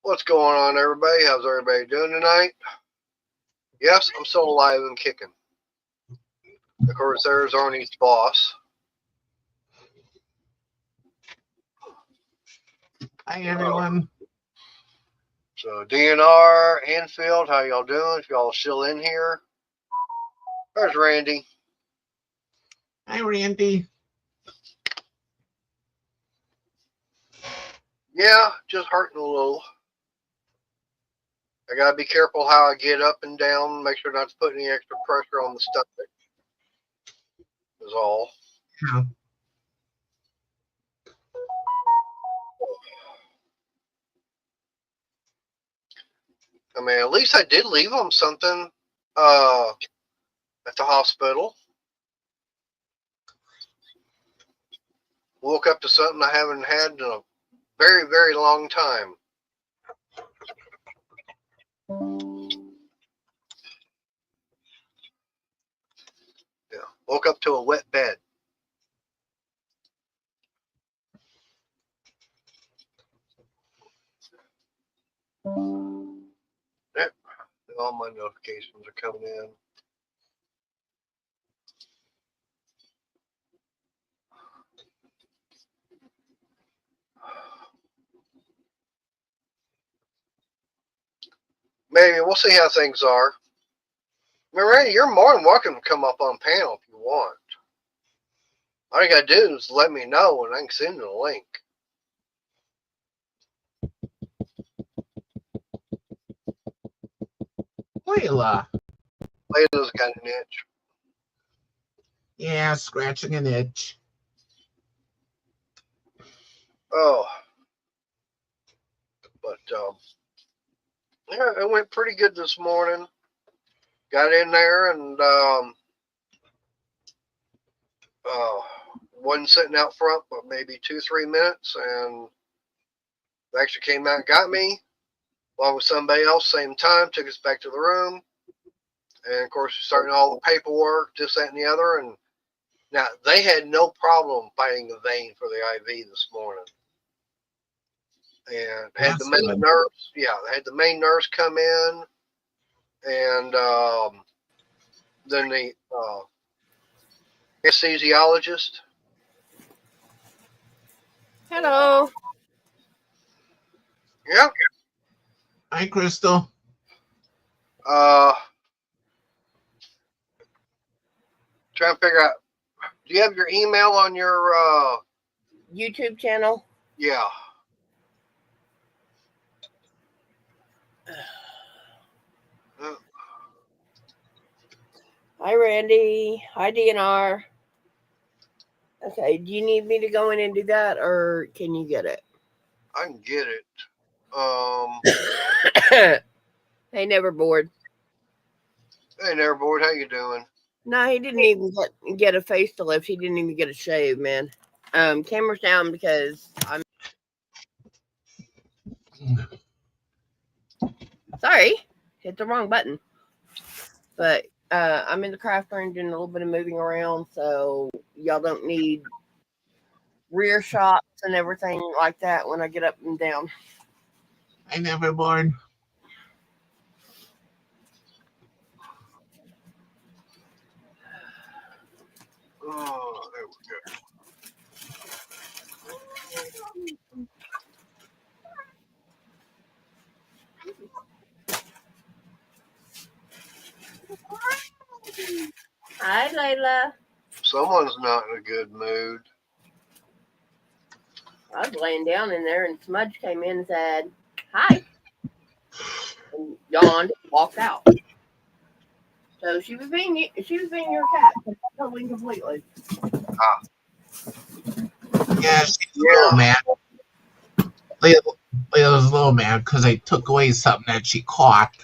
What's going on, everybody? How's everybody doing tonight? Yes, I'm still alive and kicking. Of course, there's Arnie's boss. Hi, everyone. So, DNR, Anfield, how y'all doing? If y'all still in here. There's Randy. Hi, Randy. Yeah, just hurting a little. I gotta be careful how I get up and down, make sure not to put any extra pressure on the stomach. Is all. Yeah. I mean, at least I did leave them something at the hospital. Woke up to something I haven't had in a very, very long time. Yeah, woke up to a wet bed. Yep, all my notifications are coming in. Maybe we'll see how things are. Miranda, you're more than welcome to come up on panel if you want. All you gotta do is let me know and I can send you the link. Layla. Layla's got an itch. Yeah, scratching an itch. Oh. But, yeah, it went pretty good this morning. Got in there and, wasn't sitting out front, but maybe 2-3 minutes, and they actually came out and got me, along with somebody else, same time, took us back to the room, and of course, starting all the paperwork, this, that, and the other, and now they had no problem finding a vein for the IV this morning, and had the main nurse, they had the main nurse come in, and then the anesthesiologist. Hello. Yeah. Hi, Crystal. Trying to figure out, do you have your email on your YouTube channel? Yeah. Hi, Randy. Hi, DNR. Okay, do you need me to go in and do that, or can you get it? I can get it. Hey, never bored. Hey, never bored. How you doing? No, he didn't even get a facelift. He didn't even get a shave, man. Camera's down because I'm sorry, hit the wrong button. But I'm in the craft room doing a little bit of moving around, so y'all don't need rear shots and everything like that when I get up and down. I never born. Oh, there we go. Hi, Layla. Someone's not in a good mood. I was laying down in there, and Smudge came in and said, "Hi," and yawned, and walked out. So she was being your cat, totally completely. Yeah, she's a little mad. Layla's a little mad because I took away something that she caught.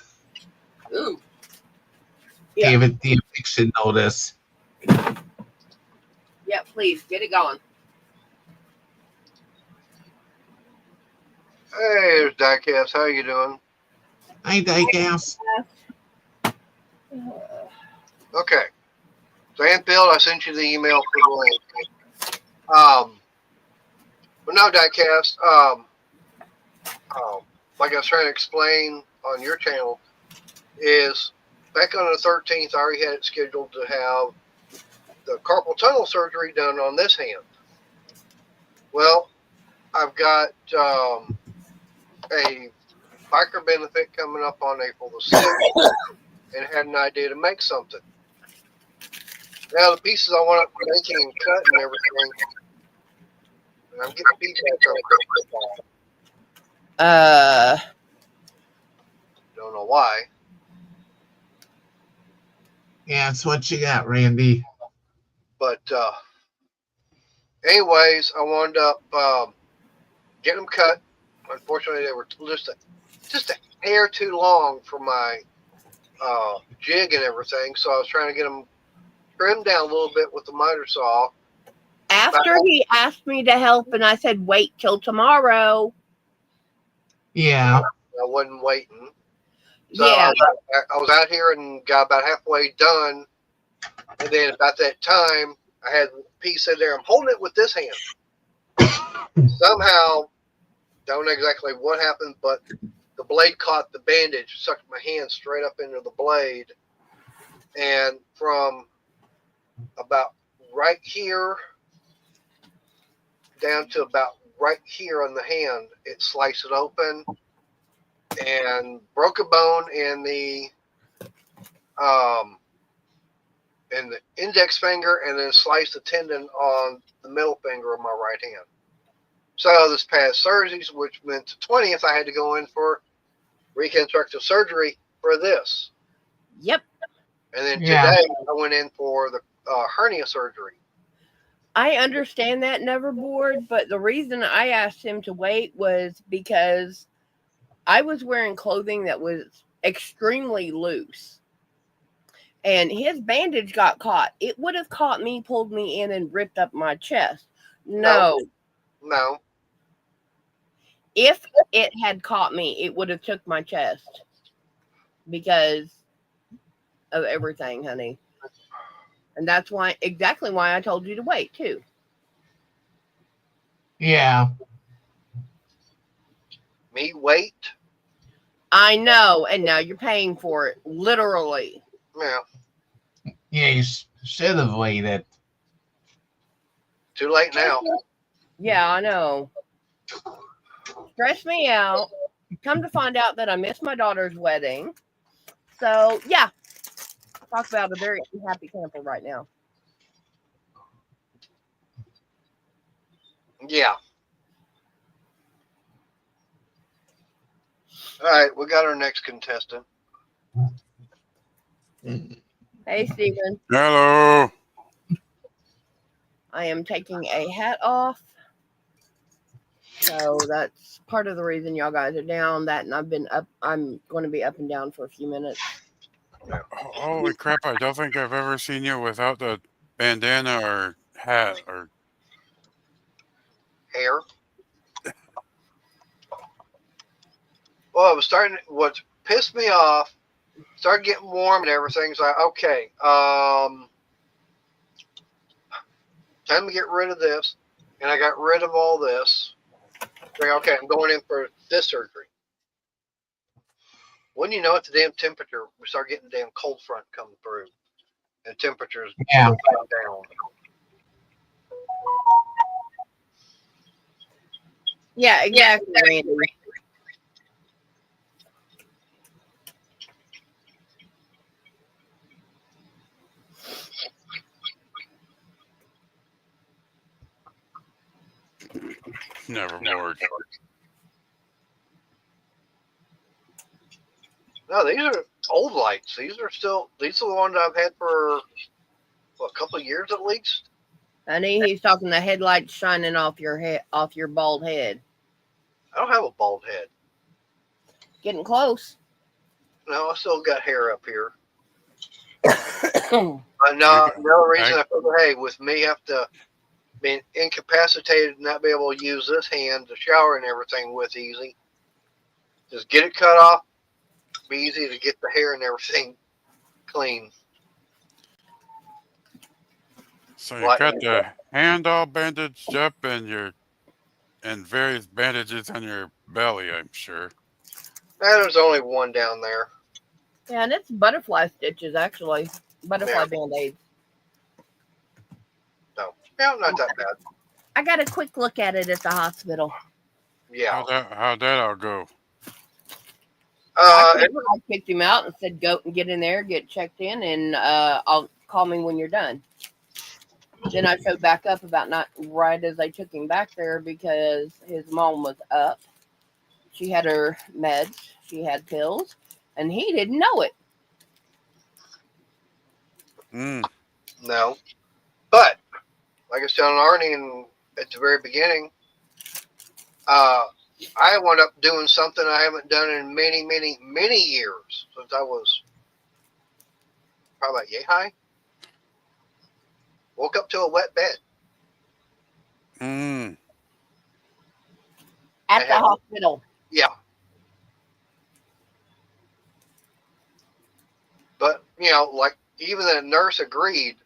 Ooh. Yeah. Gave it the eviction notice. Yeah, please get it going. Hey, there's Diecast. How you doing? Hi, Diecast. Okay. So, Anfield, I sent you the email for the link. But no, Diecast. like I was trying to explain on your channel, is back on the 13th, I already had it scheduled to have the carpal tunnel surgery done on this hand. Well, I've got a biker benefit coming up on April the 6th and had an idea to make something. Now, the pieces I want up making and cutting and everything, and I'm getting feedback on it. Don't know why. Yeah, it's what you got, Randy. But anyways, I wound up getting them cut. Unfortunately, they were just a hair too long for my jig and everything, so I was trying to get them trimmed down a little bit with the miter saw. After he asked me to help, and I said, wait till tomorrow. Yeah. I wasn't waiting. So Yeah. I was out here and got about halfway done. And then about that time, I had a piece in there. I'm holding it with this hand. Somehow, don't know exactly what happened, but the blade caught the bandage, sucked my hand straight up into the blade. And from about right here down to about right here on the hand, it sliced it open and broke a bone in the index finger, and then sliced a tendon on the middle finger of my right hand. So this past Thursday, which meant the 20th, I had to go in for reconstructive surgery for this. Yep. And then today I went in for the hernia surgery. I understand that, Neverboard, but the reason I asked him to wait was because I was wearing clothing that was extremely loose. And his bandage got caught. It would have caught me, pulled me in, and ripped up my chest. No. If it had caught me, it would have took my chest. Because of everything, honey. And that's exactly why I told you to wait, too. Yeah. Me wait? I know, and now you're paying for it, literally. Yeah. Yeah, you should have waited. Too late now. Yeah, I know. Stress me out. Come to find out that I missed my daughter's wedding. So, yeah. Talk about a very unhappy camper right now. Yeah. All right, we got our next contestant. Hey, Stephen. Hello. I am taking a hat off. So that's part of the reason y'all guys are down. That, and I'm going to be up and down for a few minutes. Holy crap, I don't think I've ever seen you without the bandana or hat or hair. Well, it was starting. What pissed me off, started getting warm and everything. So okay, time to get rid of this, and I got rid of all this. Okay, I'm going in for this surgery. When you know it, the damn temperature, we start getting the damn cold front coming through, and temperatures down. Yeah, exactly, Randy. Neverboard. No, these are old lights. These are the ones I've had for a couple of years at least. Honey, he's talking the headlights shining off your head, off your bald head. I don't have a bald head. Getting close. No, I still got hair up here. No, another reason I figured, hey, with me have to be incapacitated and not be able to use this hand to shower and everything with easy. Just get it cut off. Be easy to get the hair and everything clean. So you got the hand all bandaged up and various bandages on your belly, I'm sure. And there's only one down there. Yeah, and it's butterfly stitches actually. Butterfly Yeah. band-aids. So, yeah, not that bad. I got a quick look at it at the hospital. Yeah. How'd that all go? I It, kicked him out and said, "Go and get in there, get checked in, and I'll call me when you're done." Then I showed back up about not right as I took him back there because his mom was up. She had her meds, she had pills, and he didn't know it. no. But, like I was telling Arnie at the very beginning, I wound up doing something I haven't done in many, many, many years since I was probably about yay high. Woke up to a wet bed. At the hospital. Yeah. But, like even the nurse agreed.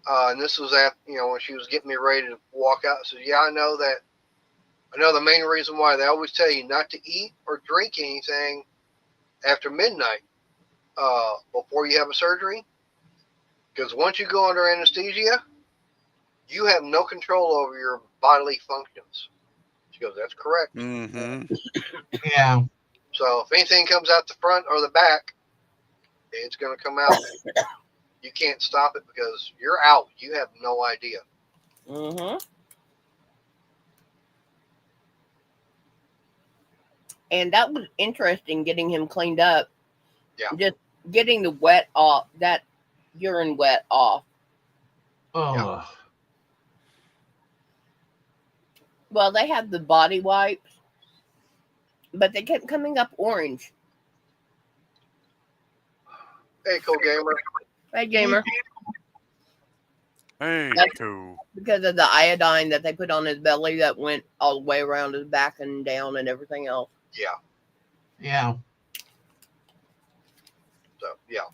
And this was after, when she was getting me ready to walk out. So, yeah, I know the main reason why they always tell you not to eat or drink anything after midnight before you have a surgery. Because once you go under anesthesia, you have no control over your bodily functions. She goes, that's correct. Yeah. So if anything comes out the front or the back, it's going to come out. You can't stop it because you're out. You have no idea. Mm-hmm. And that was interesting getting him cleaned up. Yeah. Just getting the wet off, that urine wet off. Oh. Well, they had the body wipes, but they kept coming up orange. Hey, cool gamer. Hey, gamer. Hey, That's cool. because of the iodine that they put on his belly that went all the way around his back and down and everything else. Yeah. Yeah. So, yeah.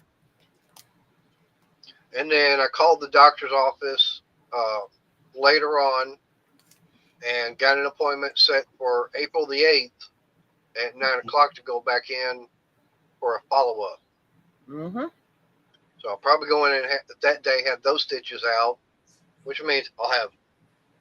And then I called the doctor's office later on and got an appointment set for April the 8th at 9 o'clock to go back in for a follow-up. Mm-hmm. So I'll probably go in and that day have those stitches out, which means I'll have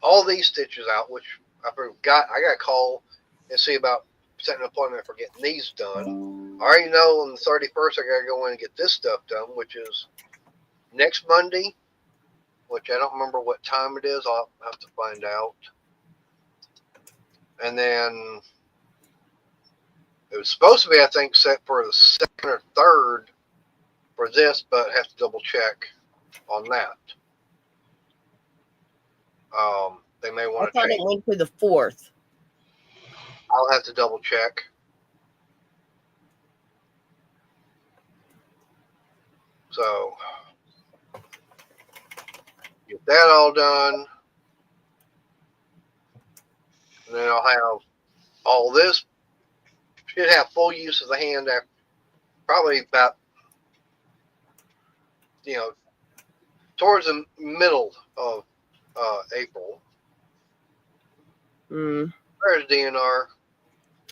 all these stitches out, which I forgot. I got to call and see about setting an appointment for getting these done. I already know on the 31st I got to go in and get this stuff done, which is next Monday, which I don't remember what time it is. I'll have to find out. And then it was supposed to be, I think, set for the 2nd or 3rd for this, but I have to double check on that. They may I want to thought change. it went to the 4th. I'll have to double check. So get that all done. And then I'll have all this. Should have full use of the hand after probably about, towards the middle of April. Mm. There's DNR.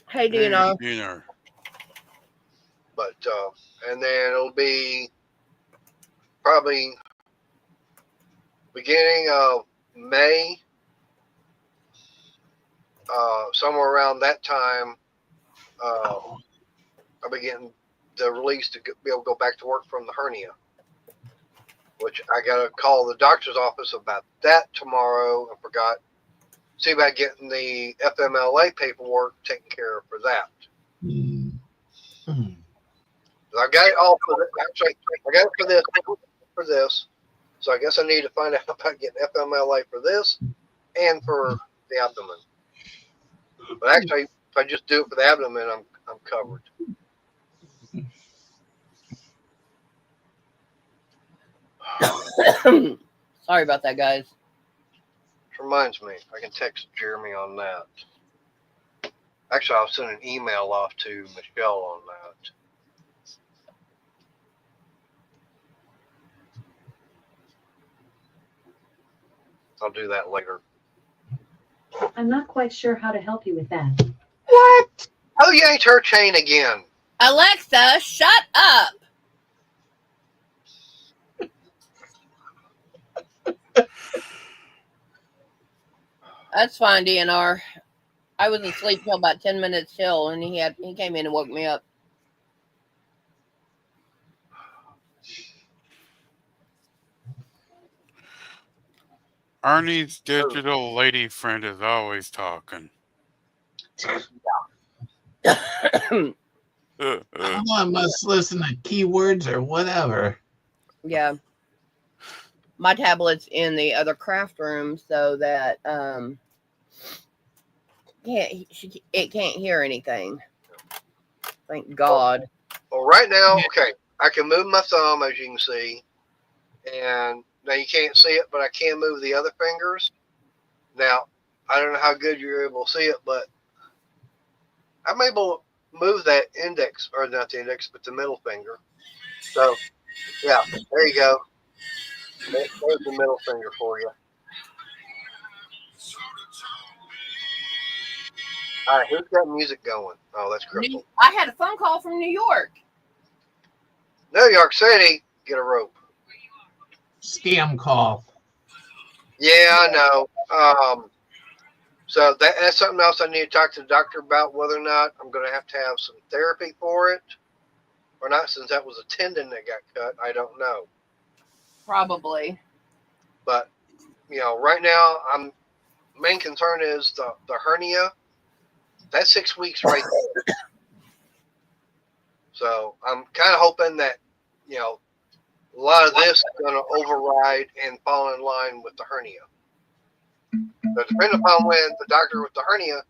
Hey, DNR. DNR. But, and then it'll be probably beginning of May, somewhere around that time, I'll be getting the release to be able to go back to work from the hernia, which I got to call the doctor's office about that tomorrow. I forgot. See about getting the FMLA paperwork taken care of for that. I got it all for this. Actually, I got it for this. So I guess I need to find out about getting FMLA for this and for the abdomen. But actually, if I just do it for the abdomen, I'm covered. Sorry about that, guys. Which reminds me, I can text Jeremy on that. Actually, I'll send an email off to Michelle on that. I'll do that later. I'm not quite sure how to help you with that. What? Who yanked her chain again? Alexa, shut up. That's fine, DNR. I was asleep till about 10 minutes till, and he came in and woke me up. Arnie's digital lady friend is always talking. I must listen to keywords or whatever. Yeah. My tablet's in the other craft room so that it can't hear anything. Thank God. Well, right now, okay, I can move my thumb, as you can see, and now you can't see it, but I can move the other fingers. Now, I don't know how good you're able to see it, but I'm able to move that index, or not the index, but the middle finger. So, yeah, there you go. There's the middle finger for you. All right, who's got music going? Oh, that's Crystal. I had a phone call from New York. New York City, get a rope. Scam call. Yeah, I know. So that's something else I need to talk to the doctor about, whether or not I'm going to have some therapy for it or not, since that was a tendon that got cut. I don't know. Probably. But, right now, main concern is the hernia. That's 6 weeks right there. So I'm kind of hoping that, a lot of this is going to override and fall in line with the hernia. So depending upon when the doctor with the hernia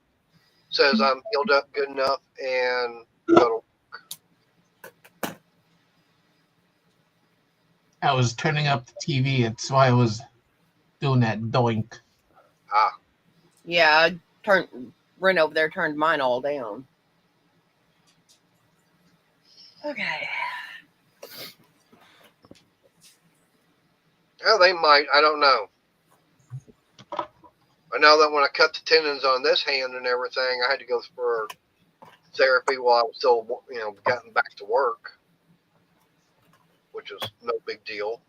says I'm healed up good enough and go to I was turning up the TV. That's why I was doing that doink. Yeah, I ran over there, turned mine all down. Okay. Oh, they might. I don't know. I know that when I cut the tendons on this hand and everything, I had to go for therapy while I was still, getting back to work, which is no big deal.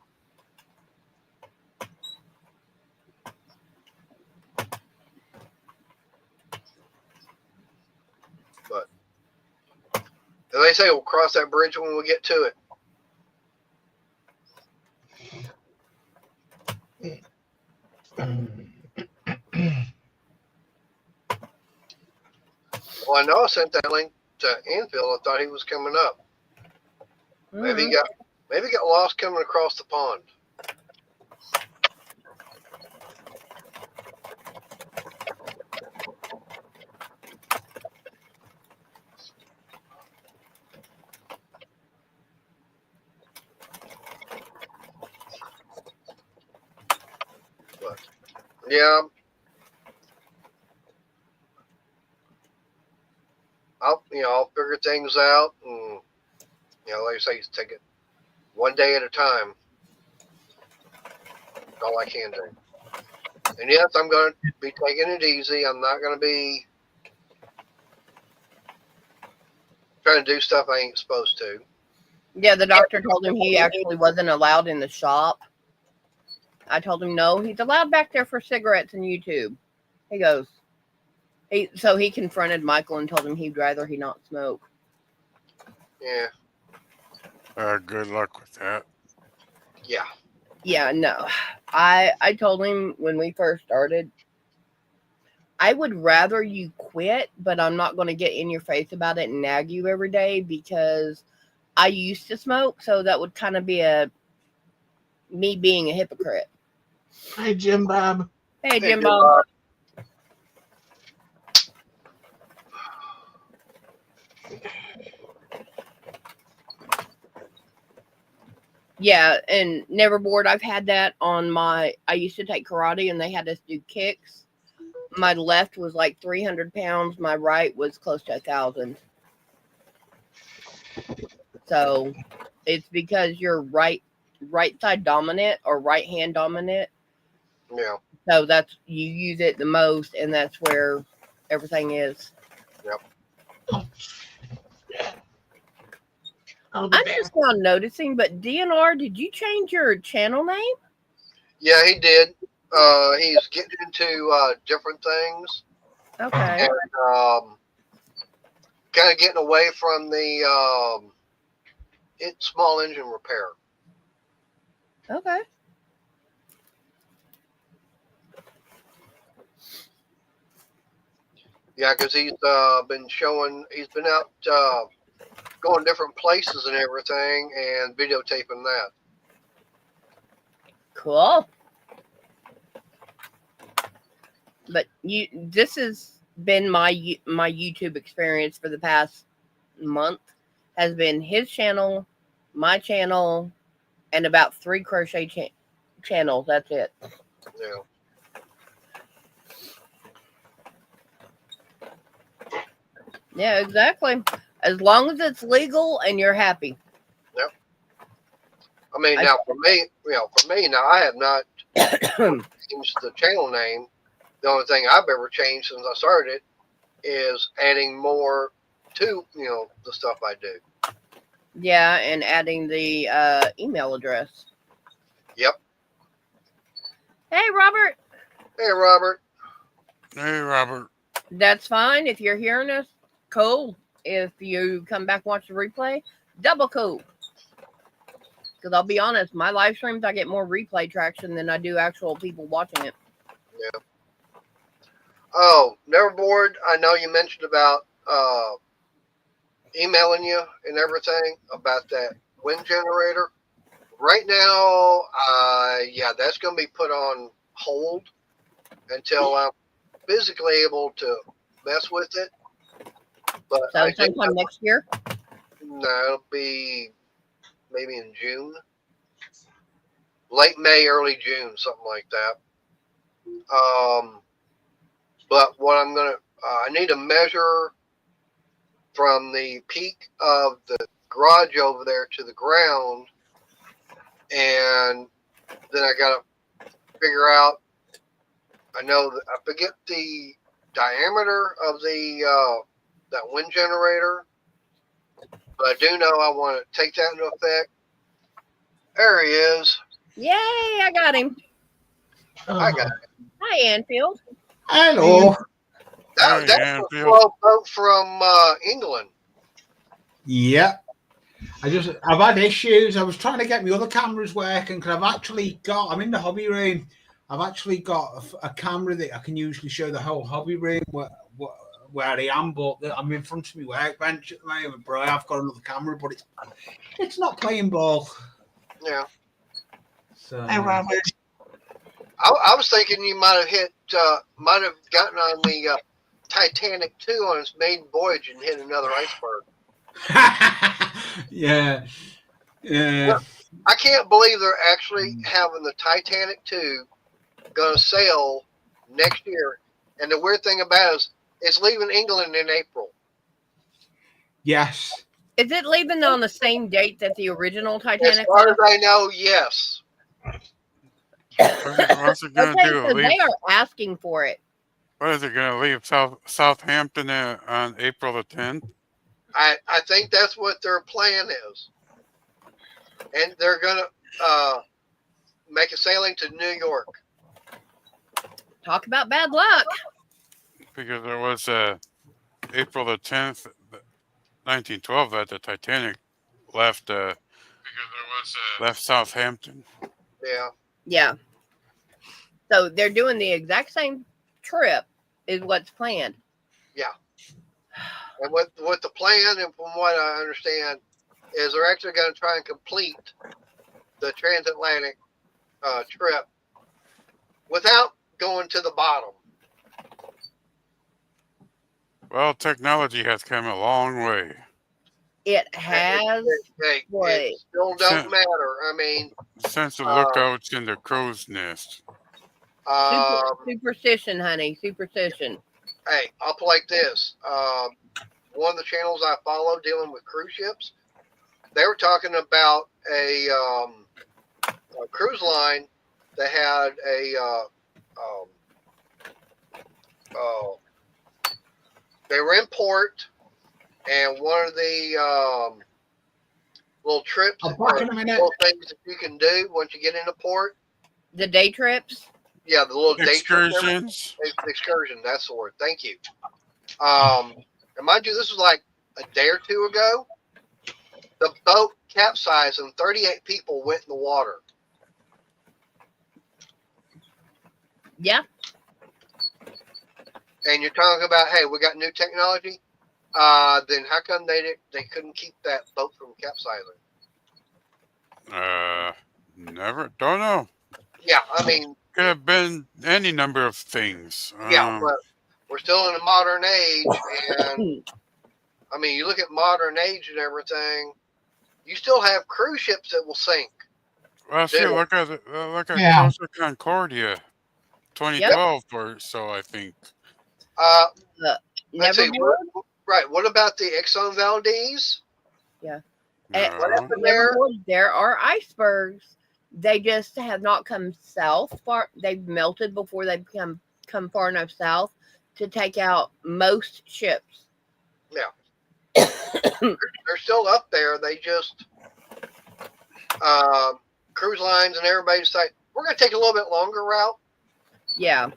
But as they say, we'll cross that bridge when we get to it. Well, I know I sent that link to Anfield. I thought he was coming up. Maybe he got lost coming across the pond. But yeah, I'll figure things out, and like I say, take it one day at a time. That's all I can do. And yes, I'm going to be taking it easy. I'm not going to be trying to do stuff I ain't supposed to. Yeah, the doctor told him he actually wasn't allowed in the shop. I told him no, he's allowed back there for cigarettes and YouTube. He goes, so he confronted Michael and told him he'd rather he not smoke. Yeah. Good luck with that. Yeah. Yeah, no. I told him when we first started, I would rather you quit, but I'm not going to get in your face about it and nag you every day because I used to smoke, so that would kind of be me being a hypocrite. Hi, Jim Bob. Hey, Jim Bob. Yeah, and Neverboard, I've had that on I used to take karate and they had us do kicks. My left was like 300 pounds. My right was close to 1,000. So it's because you're right side dominant or right hand dominant. Yeah. So you use it the most, and that's where everything is. Yep. I'll be I'm back. just now noticing, but DNR, did you change your channel name? Yeah, he did. He's getting into different things Okay. and kind of getting away from the small engine repair. Okay. Yeah, because he's he's been out going different places and everything and videotaping that. Cool. But this has been my YouTube experience for the past month. Has been his channel, my channel, and about 3 crochet channels. That's it. Yeah. Yeah, exactly. As long as it's legal and you're happy. Yep. I mean, now for me, now I have not changed the channel name. The only thing I've ever changed since I started it is adding more to the stuff I do. Yeah, and adding the email address. Yep. Hey, Robert. Hey, Robert. Hey, Robert. That's fine. If you're hearing us, cool. If you come back and watch the replay, double cool. Because I'll be honest, my live streams, I get more replay traction than I do actual people watching it. Yeah. Oh, Neverboard, I know you mentioned about emailing you and everything about that wind generator. Right now, yeah, that's going to be put on hold until I'm physically able to mess with it. But So sometime next year? No, it'll be maybe in June. Late May, early June, something like that. But what I'm going to, I need to measure from the peak of the garage over there to the ground. And then I got to figure out, I know that I forget the diameter of the that wind generator, but I do know I want to take that into effect. There he is. Yay, I got him. I got it. Hi, Anfield. Hello. That's a slow boat from England. Yeah. I've had issues. I was trying to get my other cameras working because I'm in the hobby room. I've actually got a camera that I can usually show the whole hobby room where I am, but I'm in front of my workbench at the moment, bro. I've got another camera, but it's not playing ball. Yeah. So, Hey, Robert. I was thinking you might have gotten on the Titanic 2 on its maiden voyage and hit another iceberg. yeah. Well, I can't believe they're actually having the Titanic 2 going to sail next year. And the weird thing about it is it's leaving England in April. Yes. Is it leaving on the same date that the original Titanic As far left? as I know, yes. What's it going to Okay, do? so Leave? they are asking for it. What is it going to leave Southampton on April the 10th? I think that's what their plan is. And they're going to make a sailing to New York. Talk about bad luck. Because there was April the 10th, 1912, that the Titanic left left Southampton. Yeah. Yeah. So they're doing the exact same trip is what's planned. Yeah. And what the plan, and from what I understand, is they're actually going to try and complete the transatlantic trip without going to the bottom. Well, technology has come a long way. It has. It still don't matter. I mean, since the lookouts in the crow's nest. Superstition, honey. Superstition. Hey, I'll play like this. One of the channels I follow dealing with cruise ships, they were talking about a cruise line that had they were in port and one of the little trips I'm or back in a minute. little things that you can do once you get into port. The day trips. Yeah, the little day trip. Excursions. Excursion. That's the word. Thank you. And mind you, this was like a day or two ago. The boat capsized and 38 people went in the water. Yeah. And you're talking about, hey, we got new technology. Then how come they couldn't keep that boat from capsizing? Never. Don't know. Yeah, I mean, Could have been any number of things. yeah, but we're still in a modern age, and I mean, you look at modern age and everything. You still have cruise ships that will sink. Well, see, Yeah. look at Yeah. Costa Concordia, 2012 or so, I think. Let's see. Nevermore. Right. What about the Exxon Valdez? Yeah. No. What happened there? Nevermore, there are icebergs. They just have not come south far. They've melted before they come far enough south to take out most ships. Yeah. They're still up there. They just cruise lines and everybody decide we're going to take a little bit longer route. Yeah.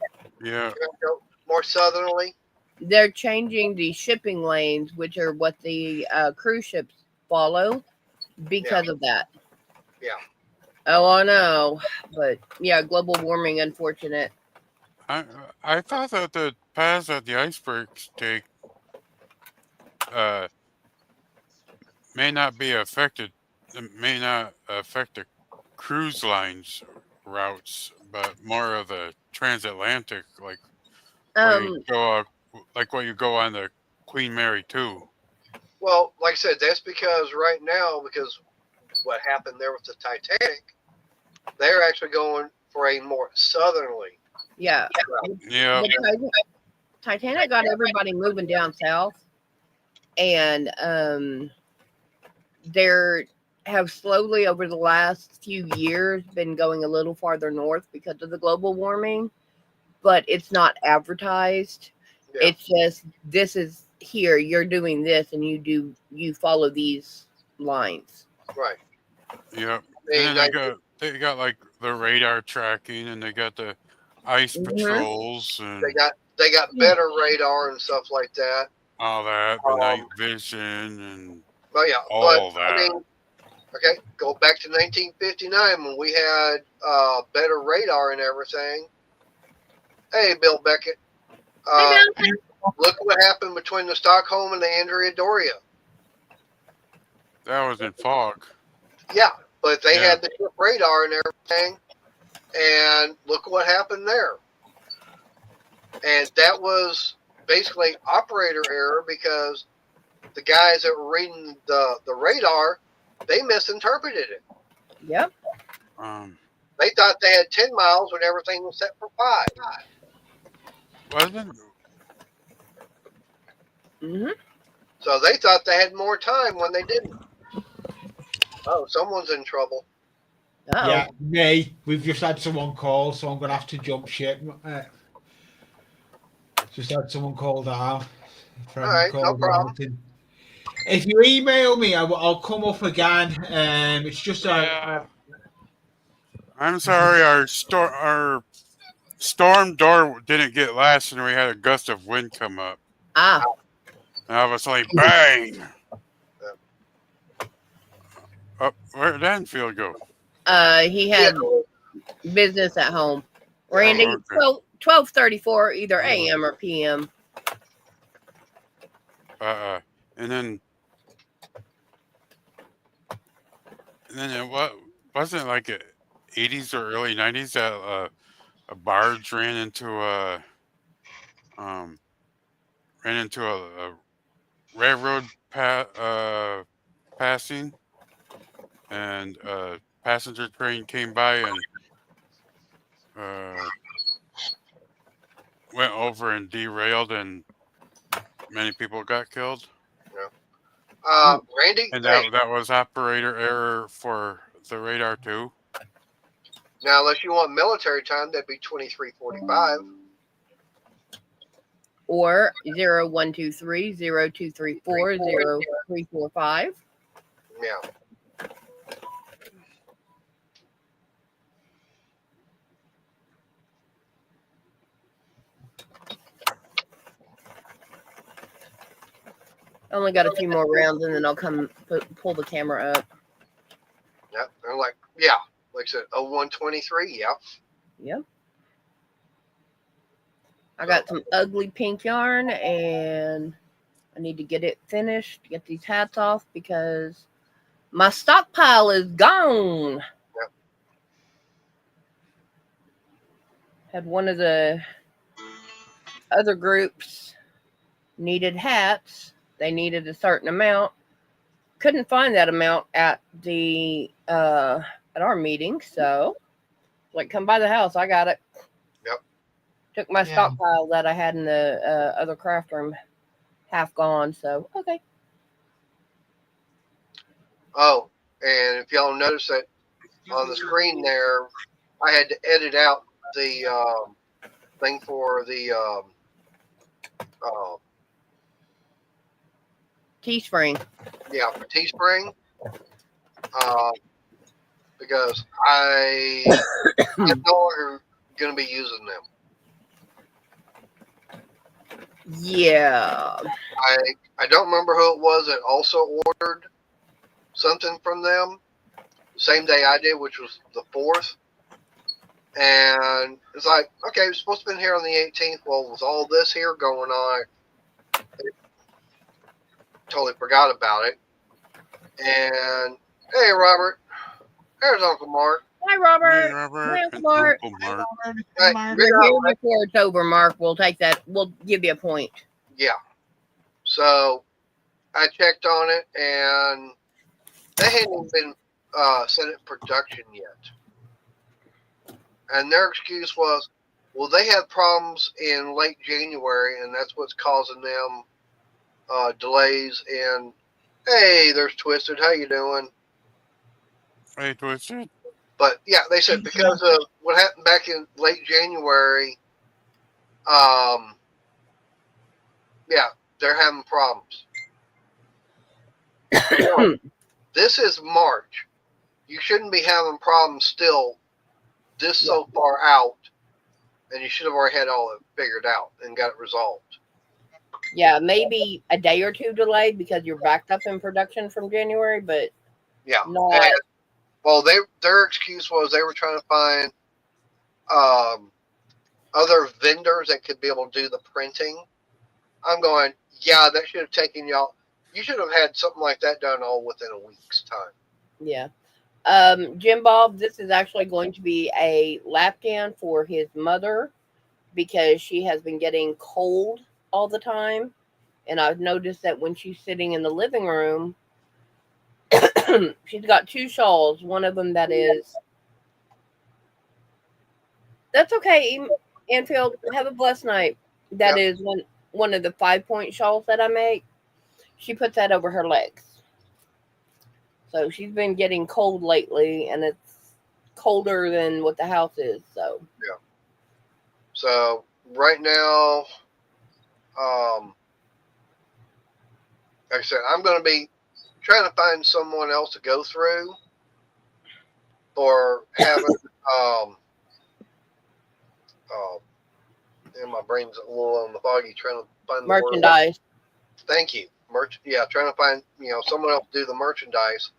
Yeah. We're going to go more southerly. They're changing the shipping lanes, which are what the cruise ships follow, because of that. Yeah. Oh, I know, but yeah, global warming, unfortunate. I thought that the paths that the icebergs take may not be affected. May not affect the cruise lines routes, but more of the transatlantic, like where you go, like what you go on the Queen Mary 2. Well, like I said, that's because right now, because what happened there with the Titanic, they're actually going for a more southerly. Yeah. Yeah. The Titanic got everybody moving down south, and there have slowly over the last few years been going a little farther north because of the global warming, but it's not advertised. Yeah. It's just, this is here, you're doing this, and you follow these lines. Right. Yep. They, And then they got like the radar tracking, and they got the ice patrols, and they got better radar and stuff like that. all that, the night vision, and Well, yeah, all but that. I mean, okay, go back to 1959 when we had better radar and everything. Hey, Bill Beckett. Look what happened between the Stockholm and the Andrea Doria. That was in fog. Yeah, but they Yeah. had the ship radar and everything, and look what happened there. And that was basically operator error because the guys that were reading the radar, they misinterpreted it. Yep. They thought they had 10 miles when everything was set for 5. Wasn't So they thought they had more time when they didn't. Oh, someone's in trouble. Uh-oh. Yeah, me. We've just had someone call, so I'm going to have to jump ship. Just had someone call down. All right, no problem. If you email me, I'll come up again. It's just I'm sorry, our storm door didn't get last, and we had a gust of wind come up. Ah. And I was like, bang! Oh, where did Anfield go? He had business at home. Randy, okay. 12:34, either AM or PM. And then it wasn't like the 80s or early 90s that a barge ran into a railroad passing, and a passenger train came by and went over and derailed, and many people got killed. Randy? And that was operator error for the radar too. Now, unless you want military time, that'd be 23:45. or 0123-0234-0345. Yeah. I only got a few more rounds, and then I'll pull the camera up. Yep. And like I said, 0123. Yeah. Yep. I got some ugly pink yarn, and I need to get it finished, get these hats off, because my stockpile is gone. Yep. Had one of the other groups needed hats. They needed a certain amount. Couldn't find that amount at the at our meeting, so like, come by the house. I got it. Yep. Took my Yeah. stockpile that I had in the other craft room, half gone. So okay. Oh, and if y'all notice that on the screen there, I had to edit out the thing for the Teespring. for Teespring, because I'm no longer going to be using them. Yeah. I don't remember who it was that also ordered something from them the same day I did, which was the 4th. And it's like, okay, it's supposed to have been here on the 18th. Well, with all this here going on, I totally forgot about it. And hey, Robert, there's Uncle Mark. Hi, Robert. Hey, Robert. Hi, Uncle and Mark. Uncle Mark. Hey, Mark. big You're up. here before it's over, Mark. We'll take that. We'll give you a point. Yeah. So I checked on it, and they hadn't even been set in production yet. And their excuse was, well, they had problems in late January, and that's what's causing them delays. And hey, there's Twisted. How you doing? Hey, Twisted. But yeah, they said because of what happened back in late January, they're having problems. This is March. You shouldn't be having problems still this so far out, and you should have already had all it figured out and got it resolved. Yeah, maybe a day or two delayed because you're backed up in production from January, but Yeah. not. And, well, their excuse was they were trying to find other vendors that could be able to do the printing. I'm going, yeah, that should have taken y'all. You should have had something like that done all within a week's time. Yeah. Jim Bob, this is actually going to be a lap can for his mother because she has been getting cold all the time. And I've noticed that when she's sitting in the living room, she's got 2 shawls. One of them that is. That's okay, Anfield. Have a blessed night. That is one of the 5-point shawls that I make. She puts that over her legs. So she's been getting cold lately, and it's colder than what the house is. So yeah. So right now, like I said, I'm going to be trying to find someone else to go through for having and my brain's a little on the foggy trying to find the merchandise. word. Thank you. Trying to find someone else to do the merchandise.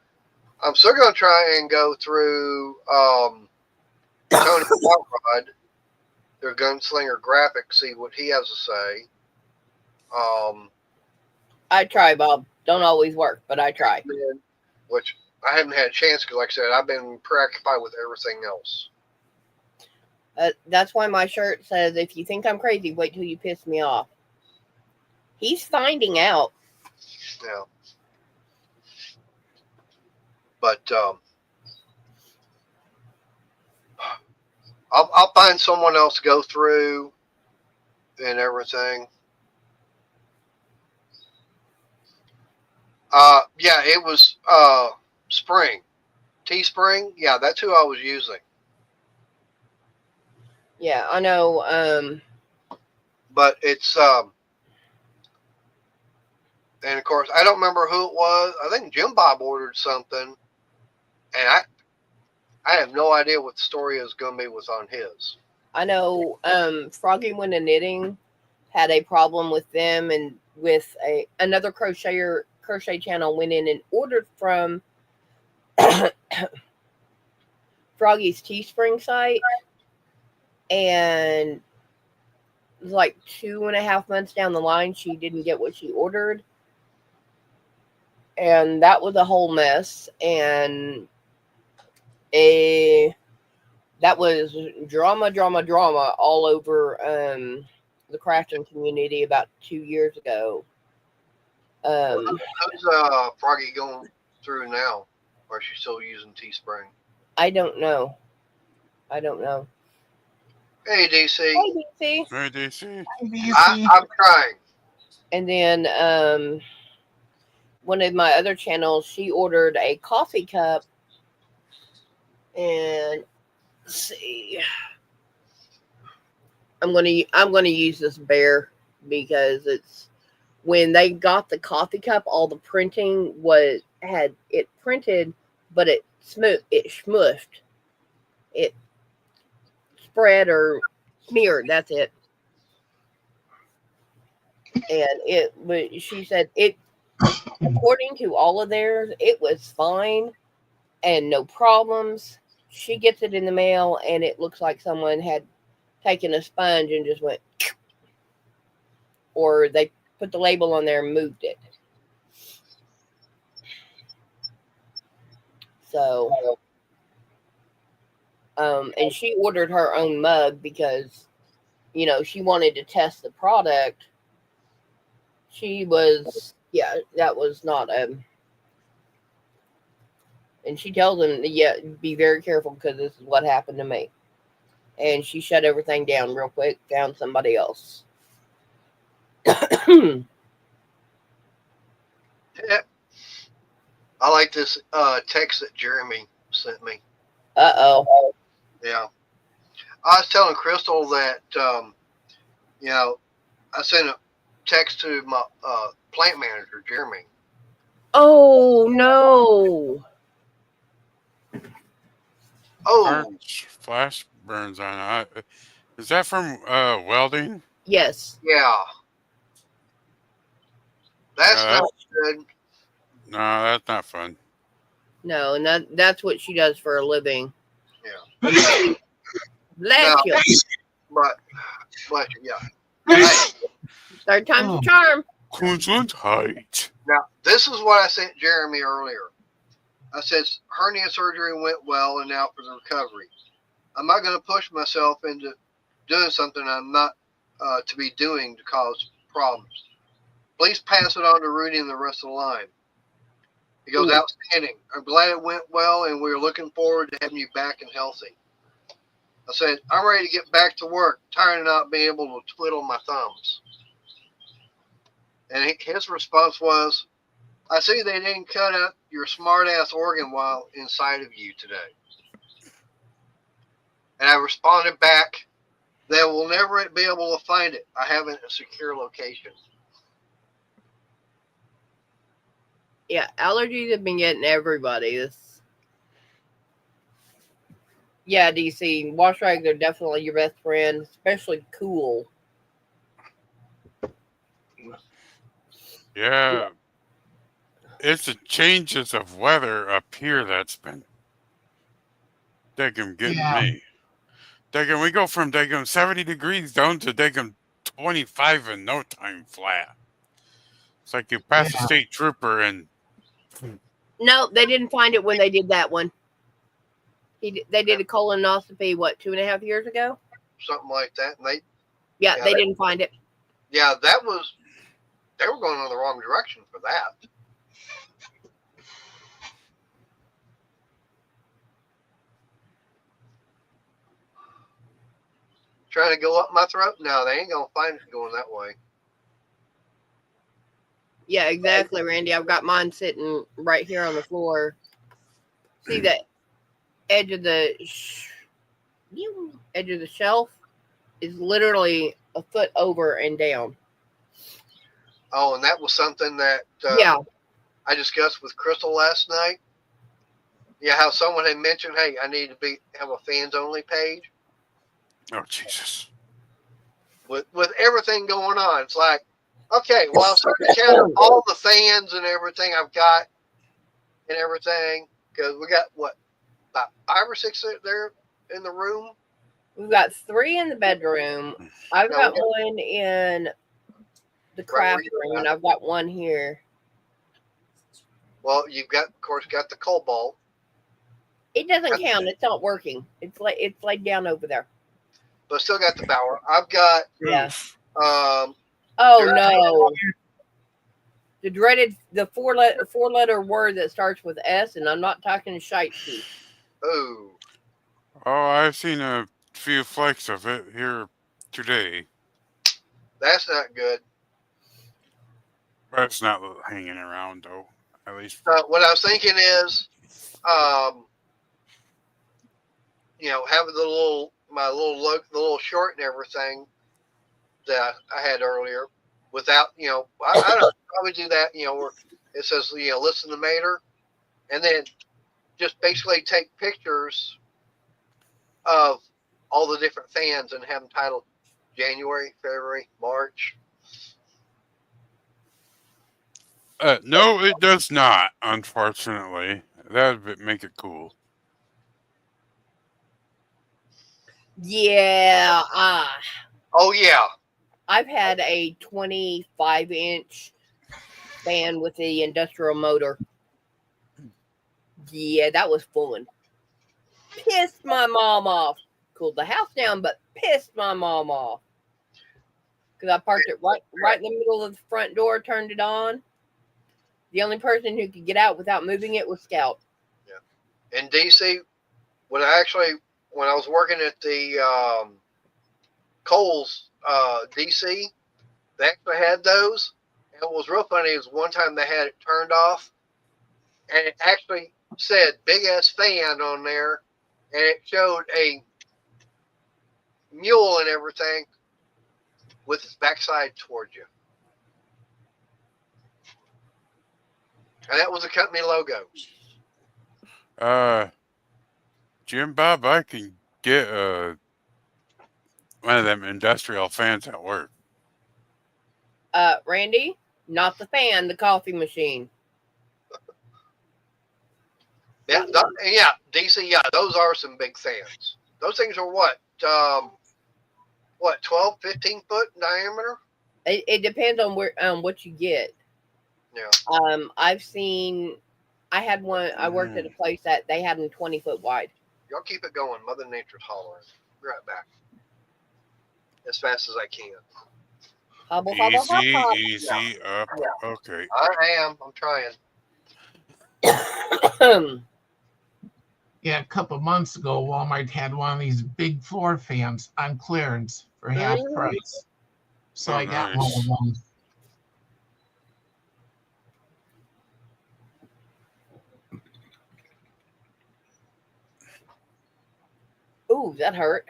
I'm still going to try and go through Tony Rod, their Gunslinger Graphics, see what he has to say. I try, Bob. Don't always work, but I try. Which I haven't had a chance because, like I said, I've been preoccupied with everything else. That's why my shirt says, if you think I'm crazy, wait till you piss me off. He's finding out. Yeah. But I'll find someone else to go through and everything. It was Spring. Teespring. Yeah, that's who I was using. Yeah, I know. But it's And of course, I don't remember who it was. I think Jim Bob ordered something, and I have no idea what the story is going to be was on his. I know Froggy Went a Knitting had a problem with them, and with another crochet channel went in and ordered from Froggy's Teespring site, and like 2.5 months down the line, she didn't get what she ordered, and that was a whole mess. And that was drama all over the crafting community about 2 years ago. How's Froggy going through now? Or is she still using Teespring? I don't know. Hey, DC. Hey, DC. Hey, DC. I'm trying. And then one of my other channels, she ordered a coffee cup, and let's see, I'm gonna use this bear because it's when they got the coffee cup, all the printing had it printed, but it smushed, it spread or smeared. That's it. And but she said it, according to all of theirs, it was fine and no problems. She gets it in the mail, and it looks like someone had taken a sponge and just went, or they put the label on there and moved it. So, and she ordered her own mug because, she wanted to test the product. That was not and she tells them, be very careful because this is what happened to me. And she shut everything down real quick, found somebody else. Yeah. I like this text that Jeremy sent me. Uh-oh. Yeah. I was telling Crystal that, I sent a text to my plant manager, Jeremy. Oh, no. Oh. Orange flash burns on it. Is that from welding? Yes. Yeah. That's not good. No, that's not fun. No, and that's what she does for a living. Yeah. Bless you. But, bless you, yeah. Hey, Third time's a charm. Gesundheit. now, this is what I sent Jeremy earlier. I said, hernia surgery went well, and now for the recovery. I'm not going to push myself into doing something I'm not to be doing to cause problems. Please pass it on to Rudy and the rest of the line. He goes, outstanding. I'm glad it went well, and we're looking forward to having you back and healthy. I said, I'm ready to get back to work, tired of not being able to twiddle my thumbs. And his response was, I see they didn't cut out your smart-ass organ while inside of you today. And I responded back, they will never be able to find it. I have it in a secure location. Yeah, allergies have been getting everybody. Yeah, DC, wash rags are definitely your best friend, especially cool. Yeah. It's the changes of weather up here that's been getting me. We go from 70 degrees down to 25 in no time flat. It's like you pass a state trooper and... No, they didn't find it when they did that one. They did a colonoscopy, 2.5 years ago? Something like that. And they didn't find it. Yeah, they were going in the wrong direction for that. Trying to go up my throat? No, they ain't going to find it going that way. Yeah, exactly, Randy. I've got mine sitting right here on the floor. See that edge of the shelf is literally a foot over and down. Oh, and that was something that Yeah. I discussed with Crystal last night. Yeah, how someone had mentioned, hey, I need to have a fans only page. Oh, Jesus. With everything going on. It's like, okay, well, I'm starting to count all the fans and everything I've got and everything, because we got, what, about 5 or 6 there in the room? We've got 3 in the bedroom. I've No, got we got- one in the Right where craft you're room, and at. I've got one here. Well, you've got, of course, got the cobalt. It doesn't count. It's not working. It's laid down over there. But still got the Bauer. I've got, Yeah. um, Oh no. The four letter word that starts with S, and I'm not talking shitey. ooh, Oh, I've seen a few flakes of it here today. that's not good. But it's not hanging around, though. At least. What I was thinking is, having the little short and everything that I had earlier, without, I don't know, I would do that, where it says, listen to Mater, and then just basically take pictures of all the different fans and have them titled January, February, March. No, it does not, unfortunately. That would make it cool. Yeah. Oh, yeah. I've had a 25-inch fan with the industrial motor. Yeah, that was fun. Pissed my mom off. Cooled the house down, but pissed my mom off. Because I parked it right in the middle of the front door, turned it on. The only person who could get out without moving it was Scout. Yeah. In DC, when I was working at the Kohl's DC, they actually had those. And what was real funny is one time they had it turned off, and it actually said big ass fan on there, and it showed a mule and everything with its backside towards you. And that was a company logo. Jim Bob, I can get one of them industrial fans at work. Randy, not the fan, the coffee machine. Yeah, DC, yeah, those are some big fans. Those things are what, 12, 15 foot in diameter? It depends on what you get. Yeah. I had one. I worked at a place that they had them 20 foot wide. Y'all keep it going. Mother Nature's hollering. Be right back. As fast as I can. Hubble, hubble, hub, hub. Easy up. Yeah. Okay. I am. I'm trying. Yeah, a couple months ago, Walmart had one of these big floor fans on clearance for half price. So I got one of them. Ooh, that hurt.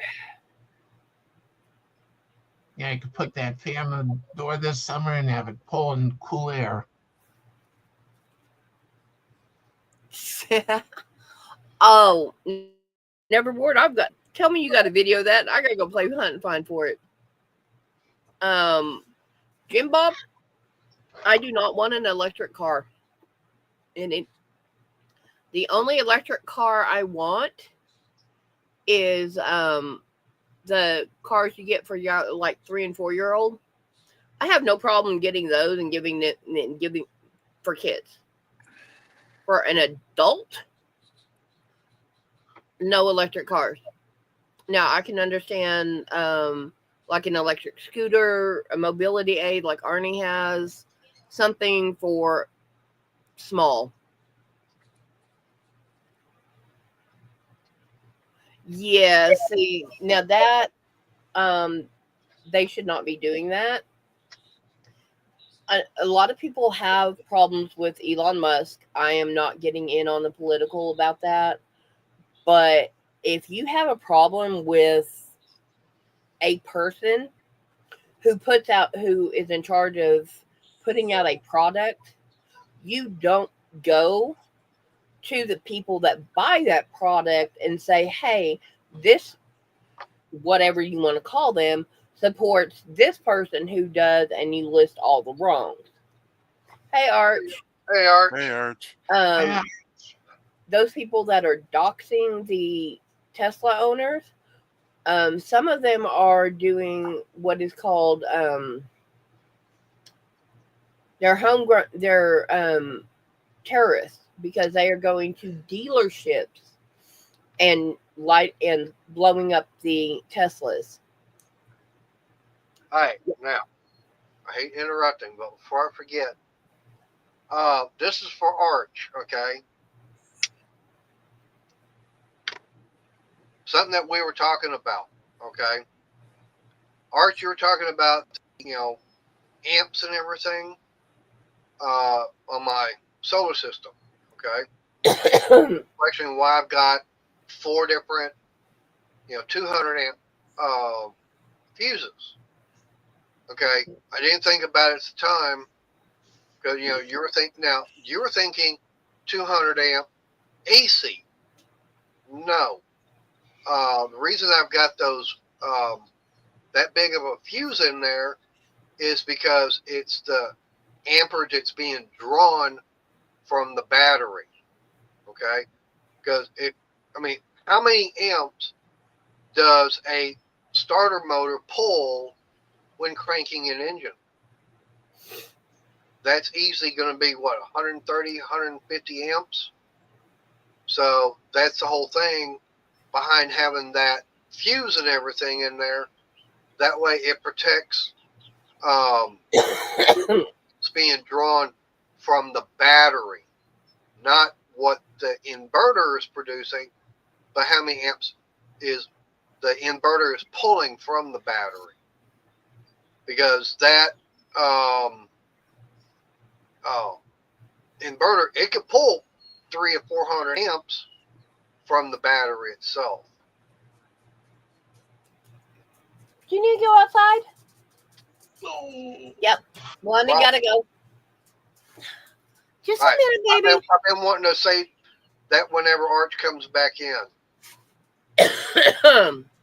Yeah, I could put that fan on the door this summer and have it pulling cool air. Oh, neverboard. Tell me you got a video of that. I gotta go play hunt and find for it. Jim Bob, I do not want an electric car. And the only electric car I want is the cars you get for your like 3 and 4 year old. I have no problem getting those and giving for kids. For an adult, no electric cars. Now I can understand like an electric scooter, a mobility aid like Arnie has, something for small. Yeah, see, now that they should not be doing that. A lot of people have problems with Elon Musk. I am not getting in on the political about that. But if you have a problem with a person who is in charge of putting out a product, you don't go to the people that buy that product and say, hey, this, whatever you want to call them, supports this person who does, and you list all the wrongs. Hey, Arch. Hey, Art. Hey, Arch. Those people that are doxing the Tesla owners, some of them are doing what is called they're terrorists, because they are going to dealerships and blowing up the Teslas. All right, now, I hate interrupting, but before I forget, this is for Arch, okay? Something that we were talking about, okay? Arch, you were talking about, amps and everything on my solar system, okay? Actually, why I've got 4 different, 200 amp fuses. Okay, I didn't think about it at the time because you were thinking 200 amp AC. No, the reason I've got those that big of a fuse in there is because it's the amperage that's being drawn from the battery. Okay, because how many amps does a starter motor pull when cranking an engine? That's easily going to be 130, 150 amps. So that's the whole thing behind having that fuse and everything in there. That way it protects it's being drawn from the battery, not what the inverter is producing, but how many amps is the inverter is pulling from the battery. Because that inverter, it could pull 300 or 400 amps from the battery itself. Do you need to go outside? No. Yep. One, you gotta go. Just a Right. minute, baby. I've been wanting to say that whenever Arch comes back in.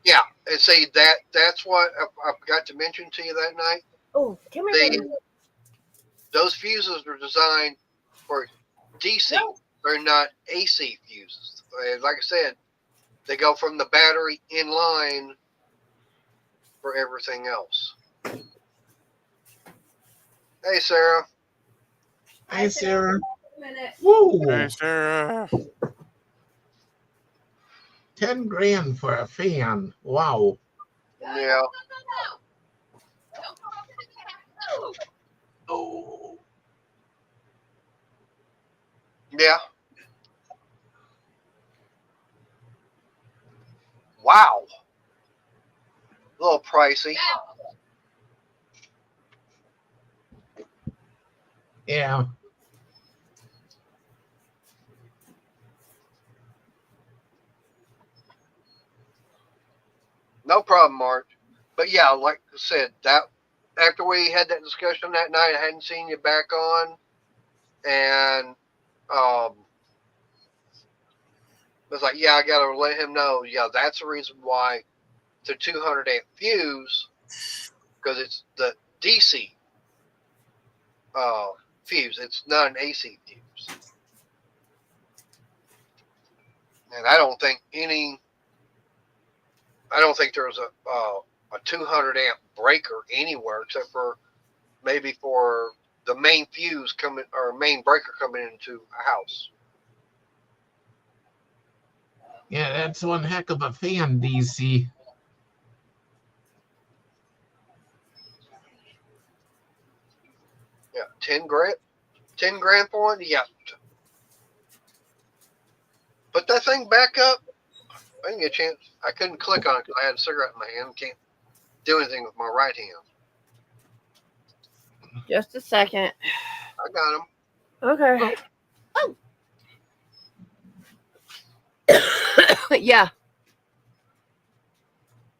Yeah, and see that's what I forgot to mention to you that night. Oh, come here, baby. Those fuses are designed for DC. No. They're not AC fuses. Like I said, they go from the battery in line for everything else. Hey, Sarah. Hi, Sarah. Woo. Hey, Sarah. 10 grand for a fan. Wow. Yeah. Oh. Yeah. Wow. A little pricey. Yeah. No problem, Mark. But yeah, like I said, that after we had that discussion that night, I hadn't seen you back on, and was like, yeah, I gotta let him know. Yeah, that's the reason why it's a 200 amp fuse, because it's the DC fuse. It's not an AC fuse. And I don't think there's a 200 amp breaker anywhere except for maybe for the main fuse coming or main breaker coming into a house. Yeah, that's one heck of a fan, DC. Yeah, 10 grand for it. Yeah. Put that thing back up. I didn't get a chance. I couldn't click on it because I had a cigarette in my hand. Can't do anything with my right hand. Just a second. I got him. Okay. Oh. Yeah.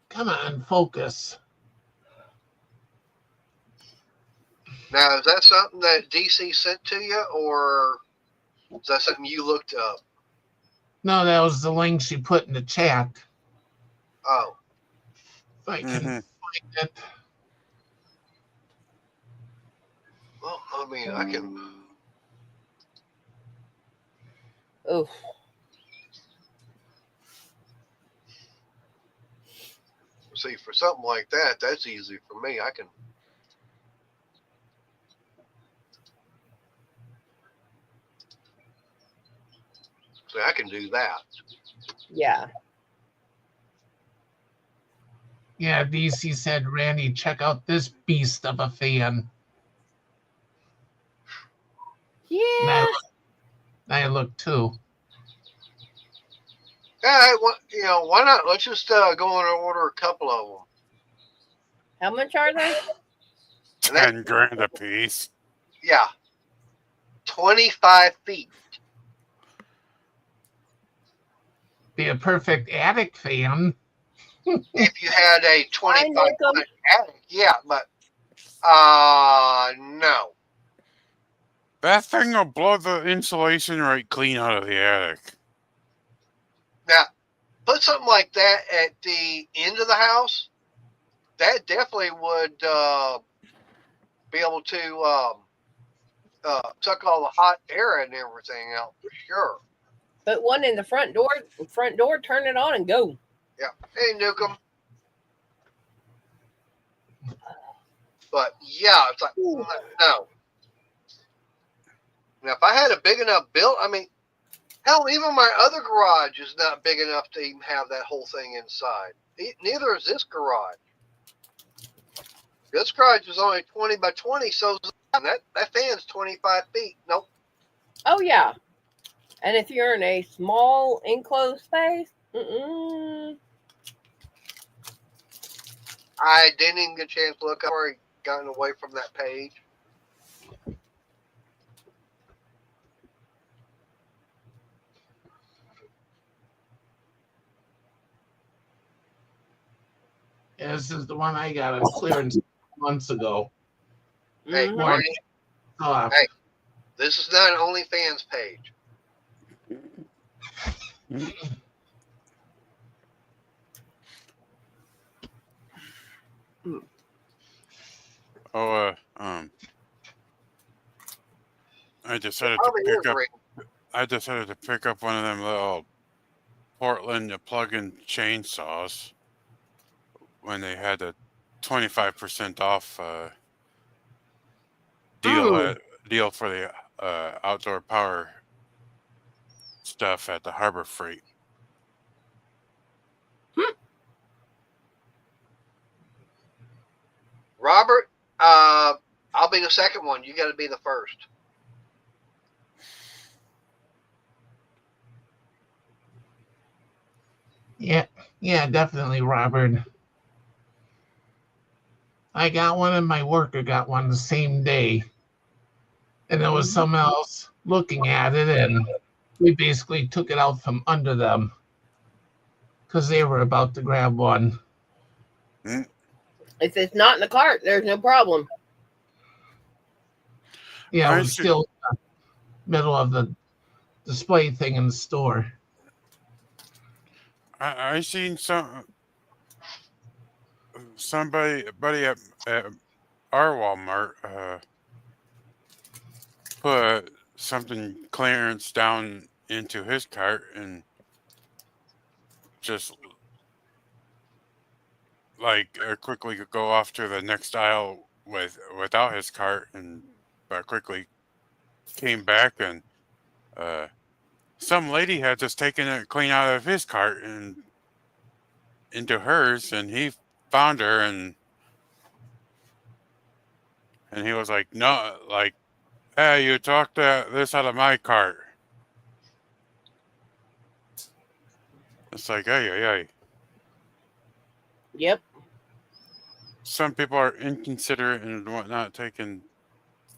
Come on, focus. Now, is that something that DC sent to you, or is that something you looked up? No, that was the link she put in the chat. Oh, If I can find it. well, I mean, I can. Oh, See, for something like that, that's easy for me. I can. See, I can do that. yeah. Yeah, DC said, Randy, check out this beast of a fan. Yeah. And I look too. Yeah, why not? Let's just go and order a couple of them. How much are they? 10 grand a piece. Yeah, 25 feet. Be a perfect attic fan. If you had a 25 foot attic, yeah, but no. That thing will blow the insulation right clean out of the attic. Now, put something like that at the end of the house. That definitely would be able to suck all the hot air and everything out for sure. Put one in the front door. Turn it on and go. Yeah. Hey, Nukem. But yeah, it's like no. Now, if I had a big enough build, I mean, hell, even my other garage is not big enough to even have that whole thing inside. Neither is this garage. This garage is only 20 by 20, so that fan's 25 feet. Nope. Oh yeah. And if you're in a small enclosed space, I didn't even get a chance to look up where he gotten away from that page. Yeah, this is the one I got on clearance months ago. Hey, Mhm. Hey, this is not an OnlyFans page. I decided Probably is to real. pick up one of them little Portland plug-in chainsaws when they had a 25% off deal for the outdoor power stuff at the Harbor Freight. Robert, I'll be the second one. You got to be the first. Yeah, definitely, Robert. I got one and my worker got one the same day. And there was someone else looking at it, and we basically took it out from under them because they were about to grab one. If it's not in the cart, there's no problem. Yeah, it was still in the middle of the display thing in the store. I seen somebody at our Walmart put something clearance down into his cart and just like quickly go off to the next aisle without his cart, and but quickly came back, and some lady had just taken it clean out of his cart and into hers, and he found her, and he was like, no, like, hey, you took this out of my cart. It's like, hey. Yep. Some people are inconsiderate and whatnot, taking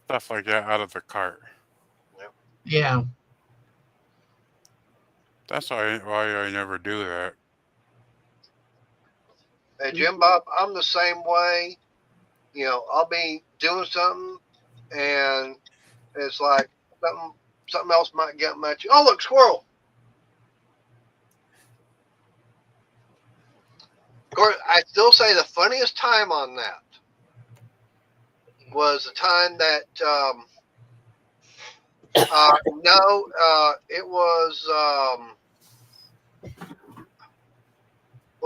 stuff like that out of the cart. Yeah. That's why I never do that. Hey, Jim Bob, I'm the same way. I'll be doing something, and it's like something else might get at you. Oh, look, squirrel! Of course, I still say the funniest time on that was the time that it was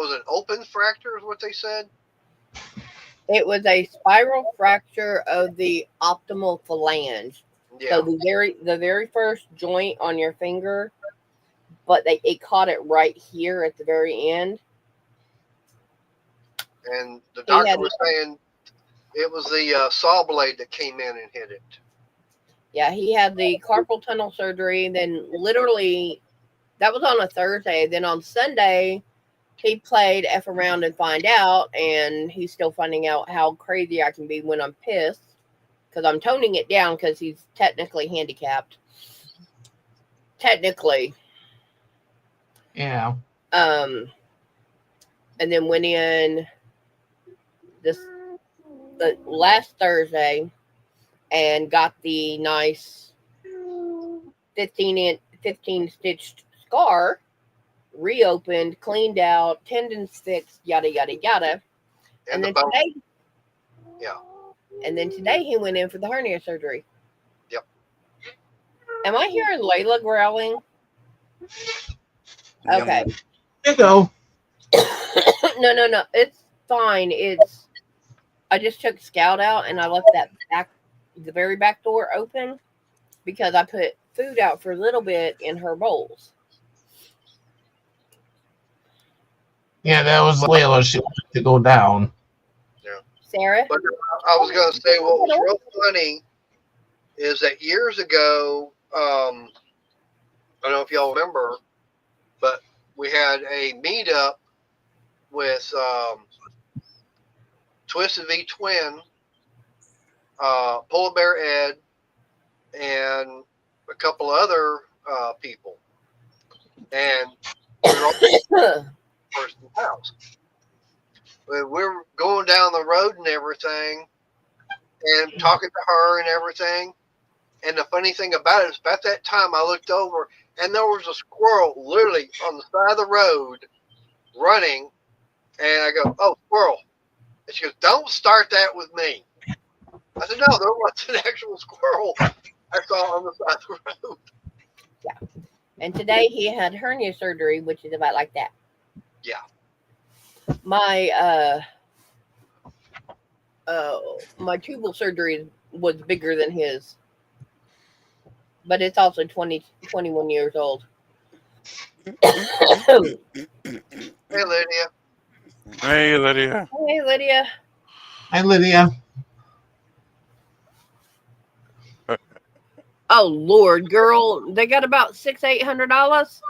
it open fracture is what they said? It was a spiral fracture of the optimal phalange. Yeah. So the very first joint on your finger, but it caught it right here at the very end. And the doctor was saying it was the saw blade that came in and hit it. Yeah, he had the carpal tunnel surgery. Then literally, that was on a Thursday. Then on Sunday, he played F around and find out, and he's still finding out how crazy I can be when I'm pissed. Because I'm toning it down because he's technically handicapped. Technically. Yeah. And then went in the last Thursday and got the nice 15 stitched scar reopened, cleaned out, tendons fixed, yada yada yada. And then today, And then today he went in for the hernia surgery. Yep. Am I hearing Layla growling? Okay. There you go. No. It's fine. I just took Scout out and I left the very back door open because I put food out for a little bit in her bowls. Yeah, that was Layla. She wanted to go down. Yeah. Sarah? But I was going to say what was real funny is that years ago, I don't know if y'all remember, but we had a meetup with Twisted V Twin, Polar Bear Ed, and a couple other people. And we were all in person's house. We were going down the road and everything and talking to her and everything. And the funny thing about it is, about that time I looked over and there was a squirrel literally on the side of the road running. And I go, "Oh, squirrel." And she goes, "Don't start that with me." I said, "No, there was an actual squirrel I saw on the side of the road." Yeah. And today he had hernia surgery, which is about like that. Yeah. My my tubal surgery was bigger than his. But it's also 21 years old. Hey, Lydia. Hey, Lydia. Hey, Lydia. Hi, Lydia. Oh Lord, girl, they got about $600-800.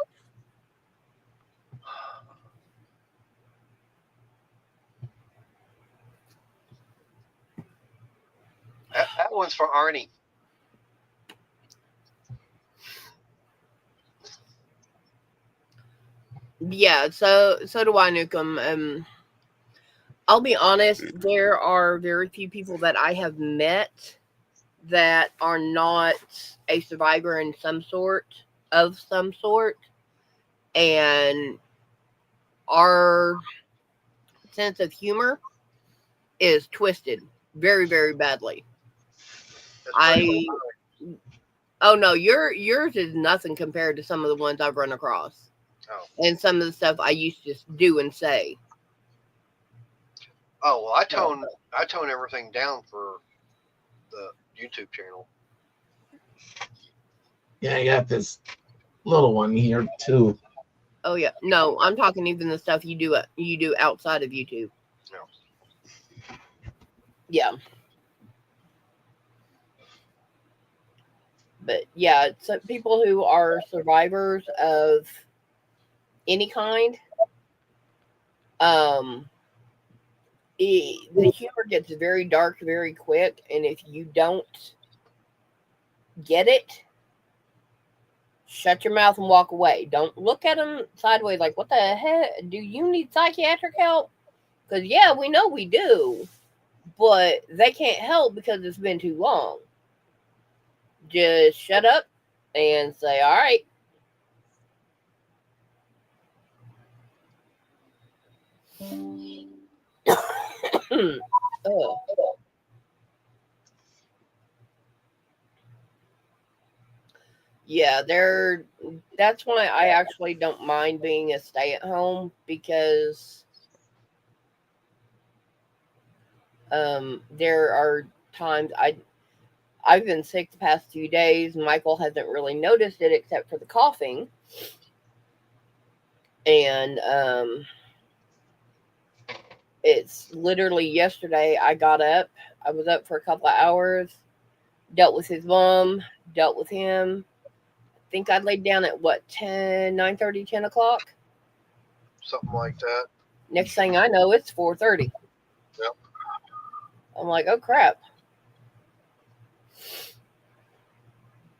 That one's for Arnie. Yeah, so do I, Nukem. I'll be honest, there are very few people that I have met that are not a survivor in some sort, and our sense of humor is twisted very, very badly. Oh no, yours is nothing compared to some of the ones I've run across. Oh. And some of the stuff I used to do and say. Oh well, I tone everything down for the YouTube channel. Yeah, I got this little one here too. Oh yeah, no, I'm talking even the stuff you do outside of YouTube. No. Yeah. But yeah, so people who are survivors of any kind, the humor gets very dark very quick, and if you don't get it, shut your mouth and walk away. Don't look at them sideways like, what the heck? Do you need psychiatric help? Because, yeah, we know we do, but they can't help because it's been too long. just shut up and say, all right. Oh. Yeah, that's why I actually don't mind being a stay at home, because there are times I've been sick the past 2 days. Michael hasn't really noticed it except for the coughing. And it's literally yesterday I got up. I was up for a couple of hours, dealt with his mom, dealt with him. I think I laid down at 9:30, 10 o'clock. Something like that. Next thing I know, it's 4:30. Yep. I'm like, oh crap.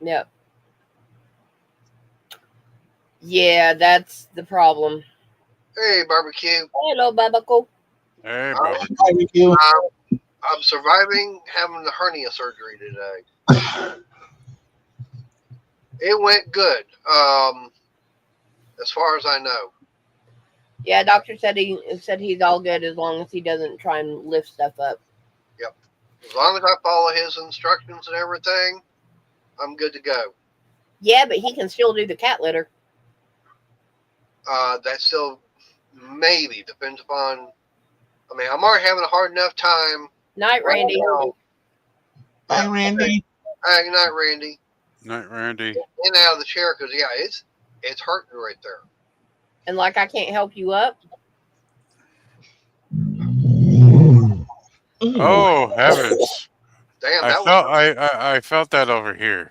Yep. Yeah, that's the problem. Hey, barbecue. Hello, Babaco. Hey, Um, brother. Barbecue. I'm surviving having the hernia surgery today. It went good, as far as I know. Yeah, doctor said he's all good as long as he doesn't try and lift stuff up. Yep. As long as I follow his instructions and everything, I'm good to go. Yeah, but he can still do the cat litter. That still maybe depends upon. I mean, I'm already having a hard enough time. Night, Randy. Bye, Randy. Good night, Randy. Night, Randy. In and out of the chair because yeah, it's hurting right there. And like I can't help you up. Oh heavens! Damn, I felt that over here.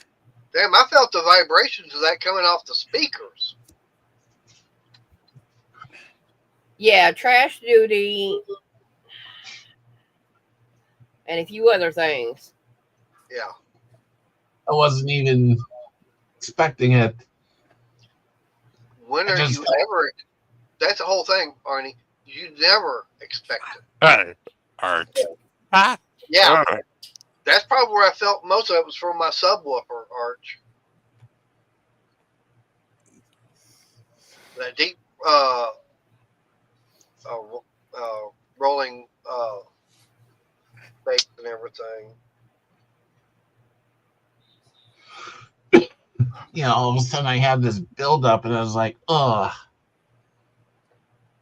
Damn, I felt the vibrations of that coming off the speakers. Yeah, trash duty and a few other things. Yeah. I wasn't even expecting it. When are you ever? That's the whole thing, Arnie. You never expect it. Hey, Art. Ah. Yeah. That's probably where I felt most of it was from my subwoofer arch. That deep rolling bass and everything. All of a sudden I had this buildup, and I was like, ugh.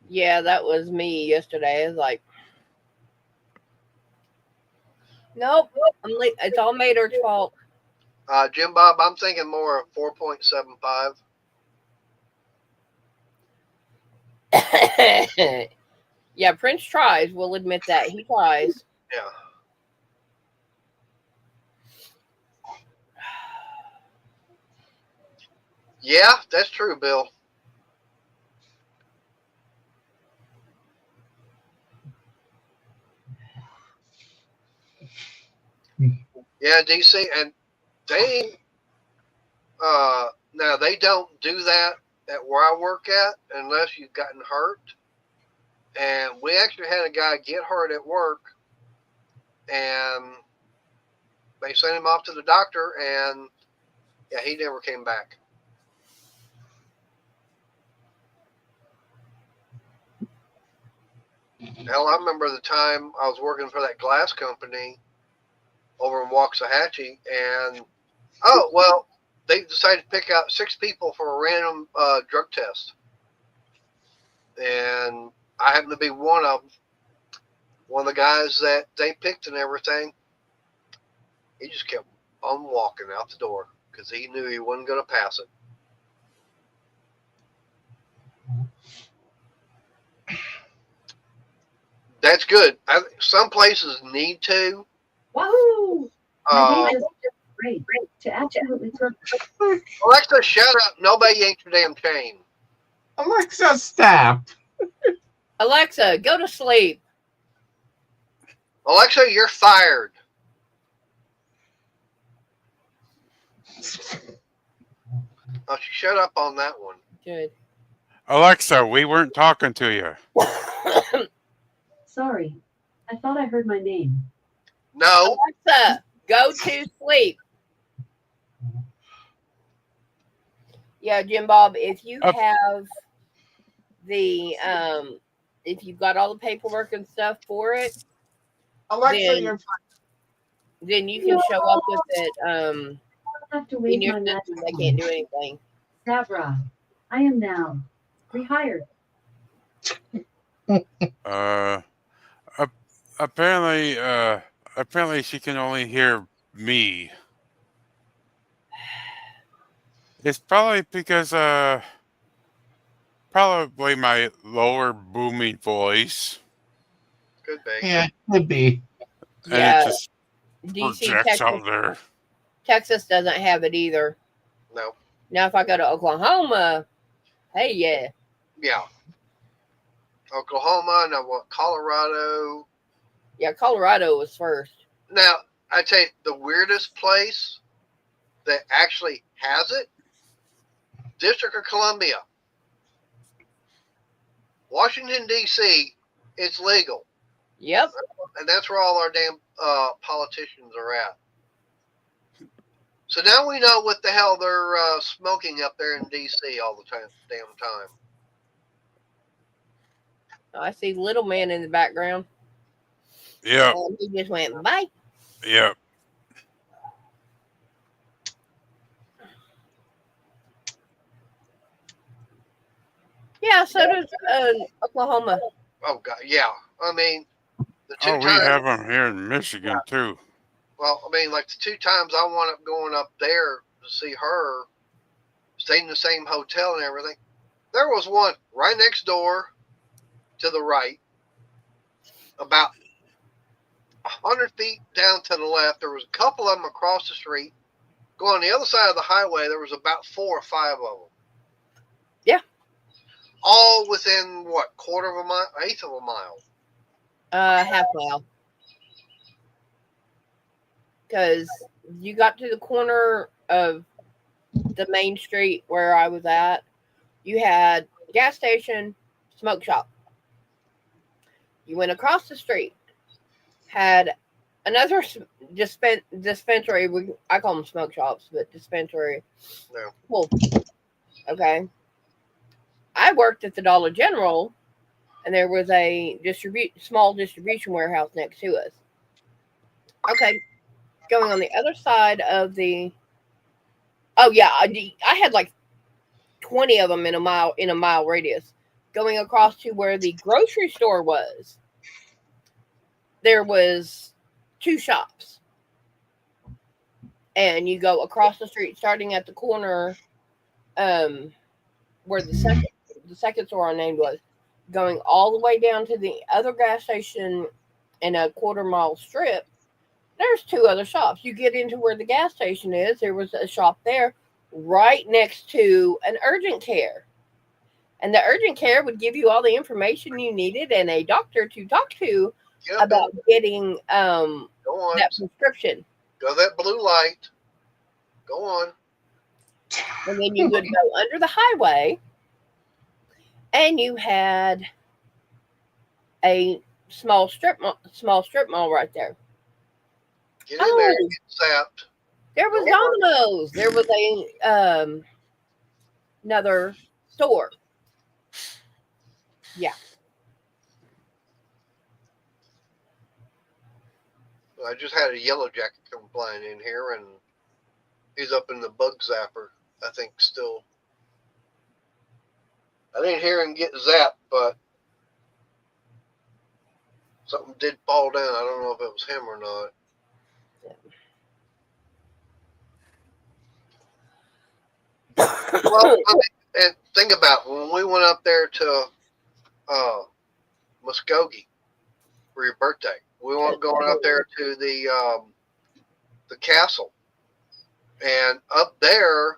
Yeah, that was me yesterday. It's like, nope, it's all Mater's fault. Jim Bob, I'm thinking more of 4.75. Yeah, Prince tries. We'll admit that. He tries. Yeah. Yeah, that's true, Bill. Yeah, DC, and they now they don't do that at where I work at unless you've gotten hurt. And we actually had a guy get hurt at work, and they sent him off to the doctor, and yeah, he never came back. Hell, I remember the time I was working for that glass company over in Waxahachie, and they decided to pick out 6 people for a random drug test, and I happened to be one of them. One of the guys that they picked and everything, he just kept on walking out the door because he knew he wasn't going to pass it. That's good. Some places need to. Wahoo! My day just great to absolutely Alexa, shut up. Nobody yanked your damn chain. Alexa, stop. Alexa, go to sleep. Alexa, you're fired. Oh, she shut up on that one. Good. Alexa, we weren't talking to you. Sorry. I thought I heard my name. No. Alexa, go to sleep. Yeah, Jim Bob, if you Up. have the if you've got all the paperwork and stuff for it, Alexa, then you're then you can show up with it I'll have to in wait your my last system. They can't do anything. Sabra, I am now rehired. ap- apparently she can only hear me. It's probably because probably my lower booming voice, Could be. yeah, could be. and it Yeah, just DC, projects out there. Texas doesn't have it either. No. Now, if I go to Oklahoma, hey, yeah. Yeah. Oklahoma, now what? Colorado. Yeah, Colorado was first. Now, I tell you, the weirdest place that actually has it, District of Columbia. Washington, D.C., it's legal. Yep. And that's where all our damn politicians are at. So now we know what the hell they're smoking up there in D.C. all the damn time. I see Little Man in the background. Yep. And he just went, bye. Yep. Yeah, so does Oklahoma. Oh, God, yeah. I mean, the two Oh, we times, have them here in Michigan too. well, I mean, like the two times I wound up going up there to see her, stayed in the same hotel and everything. There was one right next door to the right, about 100 feet down to the left. There was a couple of them across the street. Going on the other side of the highway, there was about 4 or 5 of them. Yeah. All within, what, quarter of a mile, eighth of a mile? Half mile. Because you got to the corner of the main street where I was at, you had gas station, smoke shop. You went across the street, had another dispensary. I call them smoke shops, but dispensary. No. Cool. Okay. I worked at the Dollar General, and there was a small distribution warehouse next to us. Okay. Going on the other side of the. Oh yeah, I had like 20 of them in a mile radius. Going across to where the grocery store was, there was 2 shops. And you go across the street, starting at the corner, where the second store unnamed was, going all the way down to the other gas station in a quarter-mile strip. There's 2 other shops. You get into where the gas station is. There was a shop there right next to an urgent care. And the urgent care would give you all the information you needed and a doctor to talk to about getting Go on. that prescription. Go that blue light. Go on. And then you would go under the highway, and you had a small strip mall right there. Get in there and get zapped. There was Domino's. There was a another store. Yeah. I just had a yellow jacket come flying in here, and he's up in the bug zapper, I think, still. I didn't hear him get zapped, but something did fall down. I don't know if it was him or not. Well, I mean, and think about it, when we went up there to Muskogee for your birthday. We weren't going up there to the castle, and up there,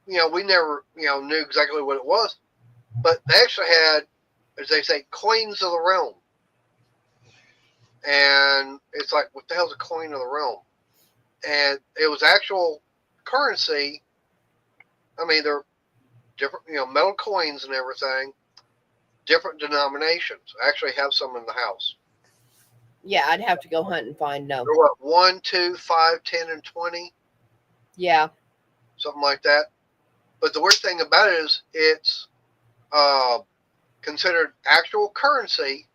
we never knew exactly what it was, but they actually had, as they say, coins of the realm, and it's like, what the hell's a coin of the realm? And it was actual currency. I mean, they're different, metal coins and everything, different denominations. I actually have some in the house. Yeah, I'd have to go hunt and find them. They're what, 1, 2, 5, 10, and 20. Yeah. something like that. But the weird thing about it is it's considered actual currency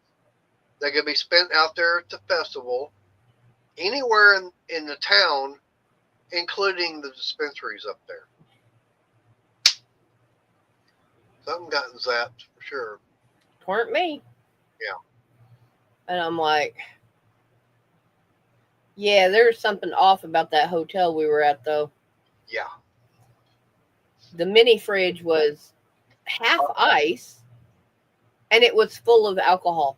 that can be spent out there at the festival, anywhere in the town, including the dispensaries up there. Something gotten zapped for sure. Weren't me. Yeah. And I'm like, yeah, there's something off about that hotel we were at, though. Yeah. The mini fridge was half ice, and it was full of alcohol.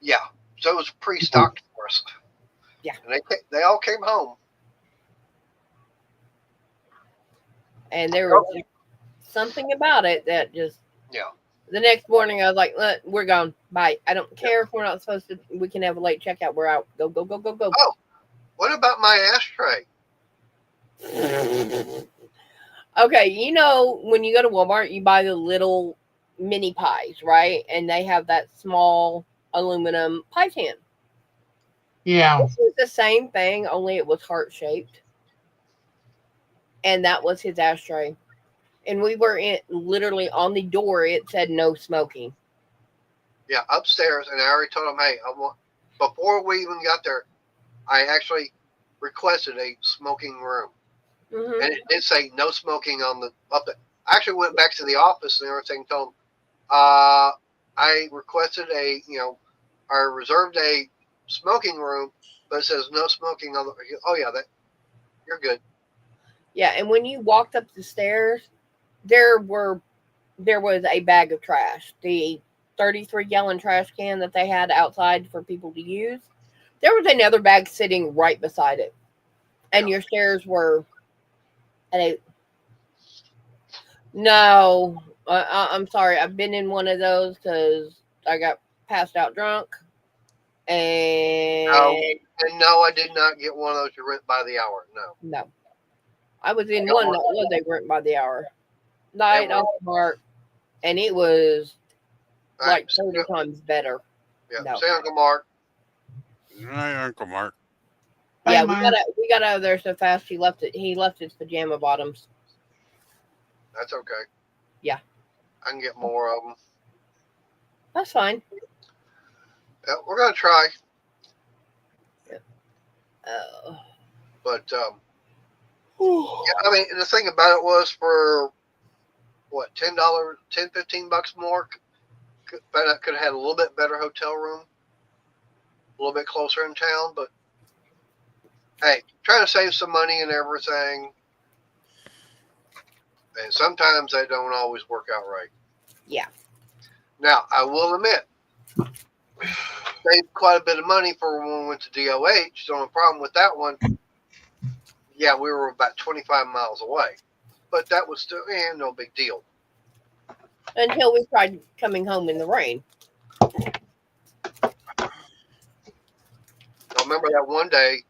Yeah. So it was pre-stocked for us. Yeah. And they all came home. And there was something about it that just... Yeah. The next morning, I was like, we're gone. Bye. I don't care if we're not supposed to. We can have a late checkout. We're out. Go, go, go, go, go. Oh, what about my ashtray? Okay, you know, when you go to Walmart, you buy the little mini pies, right? And they have that small aluminum pie tin. Yeah. This was the same thing, only it was heart-shaped. And that was his ashtray. And we were literally on the door, it said no smoking. Yeah, upstairs. And I already told them, hey, before we even got there, I actually requested a smoking room. Mm-hmm. And it did say no smoking on the up there. I actually went back to the office and everything, told them, I requested I reserved a smoking room, but it says no smoking on the. Oh yeah, you're good. Yeah, and when you walked up the stairs, there was a bag of trash. The 33-gallon trash can that they had outside for people to use. There was another bag sitting right beside it. And your stairs were at a... No, I'm sorry. I've been in one of those because I got passed out drunk. And no, I did not get one of those you rent by the hour. No. I was in one that was a rent by the hour. Night off the mark. And it was like 30 times better. Yeah, No. say Uncle Mark. Hi, Uncle Mark. Yeah, Bye, Mark. we got out of there so fast. He left his pajama bottoms. That's okay. Yeah. I can get more of them. That's fine. Yeah, we're gonna try. But yeah, I mean, and the thing about it was for what, $10, $15 more. But I could have had a little bit better hotel room, a little bit closer in town. But hey, trying to save some money and everything, and sometimes they don't always work out right. Yeah. Now I will admit, saved quite a bit of money for when we went to DOH. The only problem with that one, yeah, we were about 25 miles away, but that was still no big deal. Until we tried coming home in the rain. I remember that one day,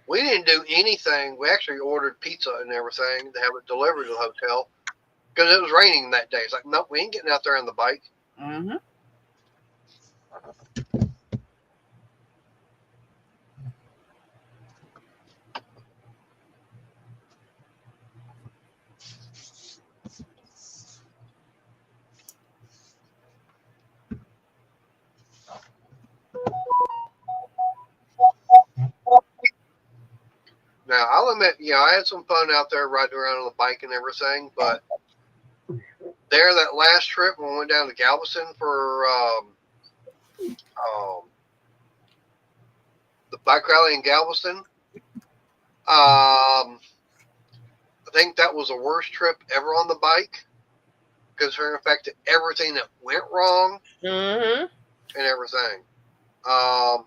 we didn't do anything. We actually ordered pizza and everything to have it delivered to the hotel because it was raining that day. It's like, nope, we ain't getting out there on the bike. Mm-hmm. Now, I'll admit, I had some fun out there riding around on the bike and everything, but that last trip when we went down to Galveston for the bike rally in Galveston, I think that was the worst trip ever on the bike because in fact everything that went wrong Mm-hmm. and everything. The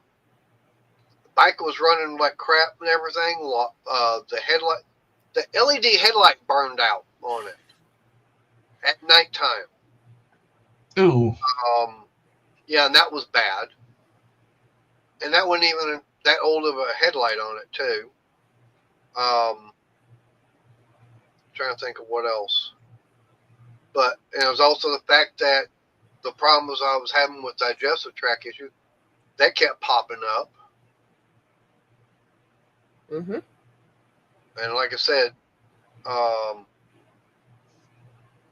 bike was running like crap and everything. The LED headlight burned out on it at nighttime. Ooh. Yeah, and that was bad. And that wasn't even that old of a headlight on it too. Trying to think of what else. But it was also the fact that the problems I was having with digestive tract issue, that kept popping up. Mm-hmm. And like I said,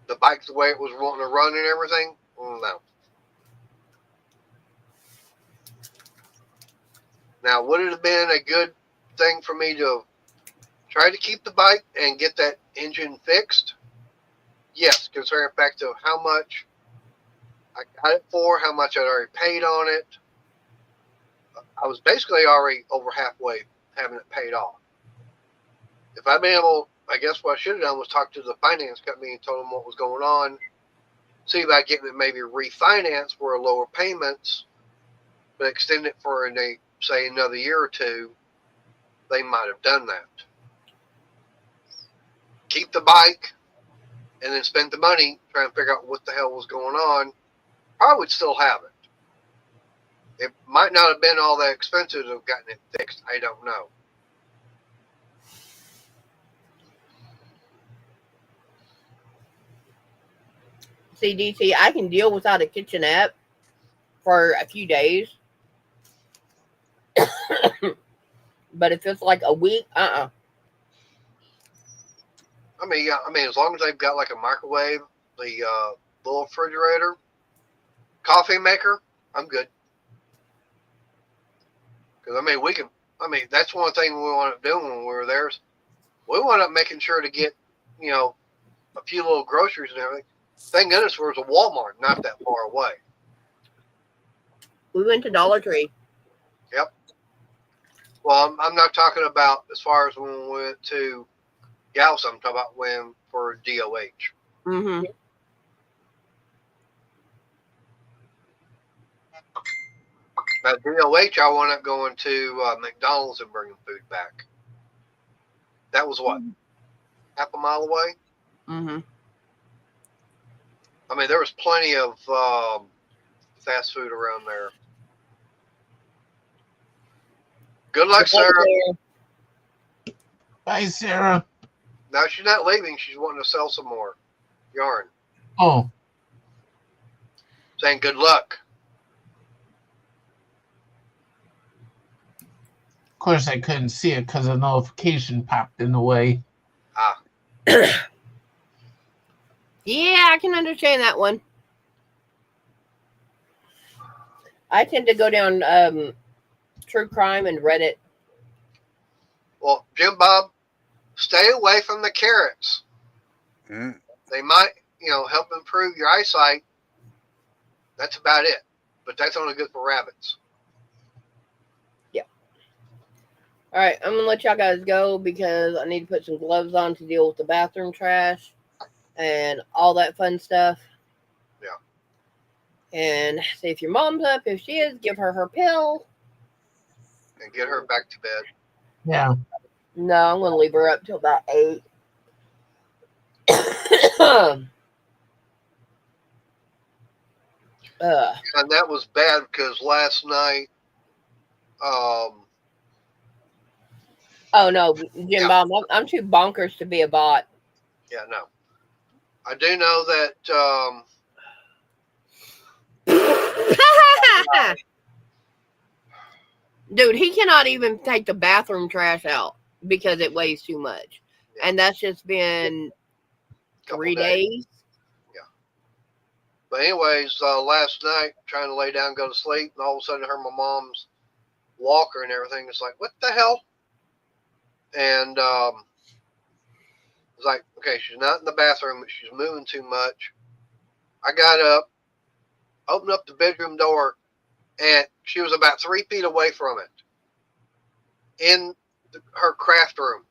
the bike the way it was wanting to run and everything. No. Now, would it have been a good thing for me to try to keep the bike and get that engine fixed? Yes, considering the fact of how much I got it for, how much I'd already paid on it. I was basically already over halfway having it paid off. If I'd been able, I guess what I should have done was talk to the finance company and told them what was going on, see about getting it maybe refinanced for lower payments, but extend it for say another year or two. They might have done that. Keep the bike and then spend the money trying to figure out what the hell was going on. I would still have it. It might not have been all that expensive to have gotten it fixed. I don't know. See, DC, I can deal without a kitchenette for a few days. But if it's like a week, I mean, yeah. I mean, as long as they've got like a microwave, the little refrigerator, coffee maker, I'm good. Because I mean, we can. I mean, that's one thing we wound up doing when we were there. We wound up making sure to get, a few little groceries and everything. Thank goodness there was a Walmart not that far away. We went to Dollar Tree. Yep. Well, I'm not talking about as far as when we went to Gals. I'm talking about when for DOH. Mm-hmm. At DOH, I wound up going to McDonald's and bringing food back. That was what? Half a mile away? Mm-hmm. I mean, there was plenty of fast food around there. Good luck, Sarah. Bye, Sarah. Now, she's not leaving. She's wanting to sell some more yarn. Oh, Saying good luck. of course I couldn't see it because a notification popped in the way. Ah. Yeah, I can understand that one. I tend to go down true crime and Reddit. Well, Jim Bob, stay away from the carrots. Mm. They might, help improve your eyesight. That's about it. But that's only good for rabbits. Yeah. All right, I'm going to let y'all guys go because I need to put some gloves on to deal with the bathroom trash and all that fun stuff. Yeah. And see if your mom's up. If she is, give her her pill. And get her back to bed. Yeah. No, I'm going to leave her up till about 8. And that was bad because last night, oh no, Jim Yeah. Bob, I'm too bonkers to be a bot. yeah, no. I do know that Dude, he cannot even take the bathroom trash out because it weighs too much. Yeah. And that's just been couple 3 days. But anyways, last night, trying to lay down, go to sleep, and all of a sudden I heard my mom's walker and everything. It's like, what the hell? And it's like, okay, she's not in the bathroom, but she's moving too much. I got up, opened up the bedroom door, and she was about 3 feet away from it in her craft room.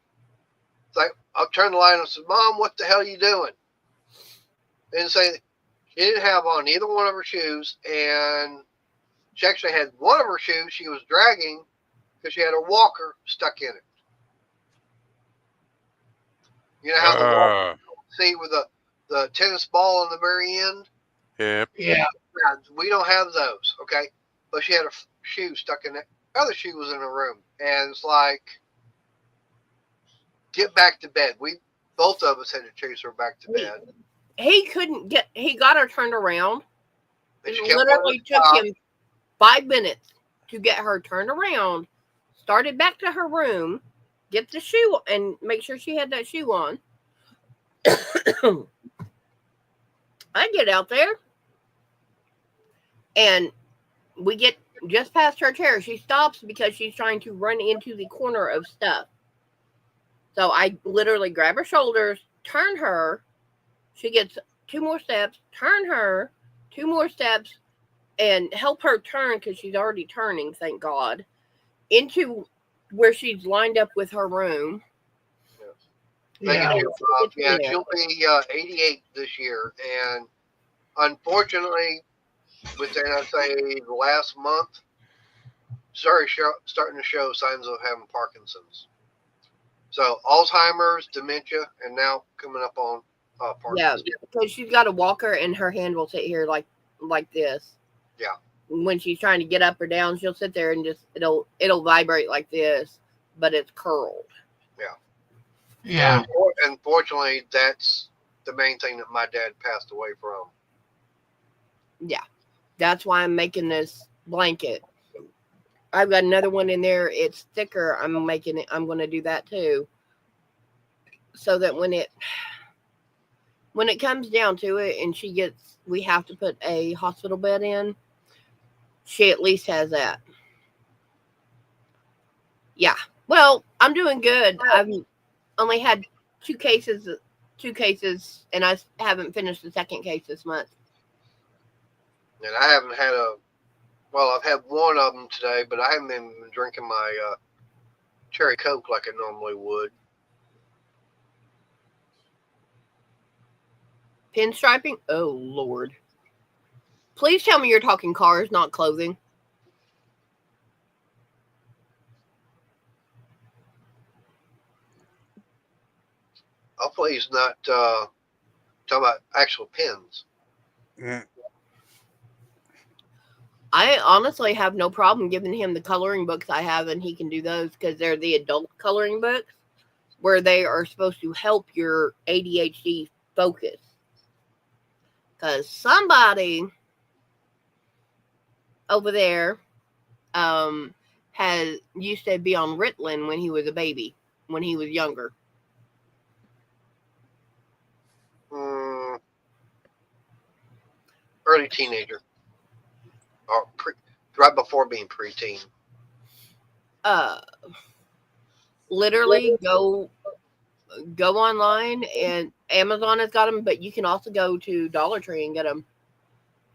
It's like, I turned the light on and said, Mom, what the hell are you doing? And say, she didn't have on either one of her shoes, and she actually had one of her shoes she was dragging because she had her walker stuck in it. You know how the walker, see with the tennis ball on the very end? Yep. Yeah. We don't have those, okay? But she had a shoe stuck in it. The other shoe was in her room, and it's like, get back to bed. Both of us had to chase her back to bed. He got her turned around. And It she kept literally wanting to took stop. him 5 minutes to get her turned around, started back to her room, get the shoe and make sure she had that shoe on. I get out there and we get just past her chair. She stops because she's trying to run into the corner of stuff. So I literally grab her shoulders, turn her. She gets 2 more steps, turn her, 2 more steps, and help her turn because she's already turning, thank God, into where she's lined up with her room. Yeah. She'll be 88 this year, and unfortunately, within I'd say the last month, starting to show signs of having Parkinson's. So Alzheimer's, dementia, and now coming up on Parkinson's. Yeah, because she's got a walker and her hand will sit here like this. Yeah. When she's trying to get up or down, she'll sit there and just it'll vibrate like this, but it's curled. Yeah. And fortunately, that's the main thing that my dad passed away from. Yeah, that's why I'm making this blanket. I've got another one in there. It's thicker. I'm going to do that too, so that when it comes down to it, and we have to put a hospital bed in, she at least has that. Yeah. Well, I'm doing good. I've only had 2 cases, and I haven't finished the second case this month. And I haven't had I've had one of them today, but I haven't been drinking my cherry Coke like I normally would. Pinstriping? Oh, Lord. Please tell me you're talking cars, not clothing. Hopefully he's not talking about actual pins. Mm. I honestly have no problem giving him the coloring books I have, and he can do those because they're the adult coloring books where they are supposed to help your ADHD focus. Because somebody over there used to be on Ritalin when he was a baby, when he was younger. Early teenager. Or right before being preteen. Literally go online, and Amazon has got them, but you can also go to Dollar Tree and get them,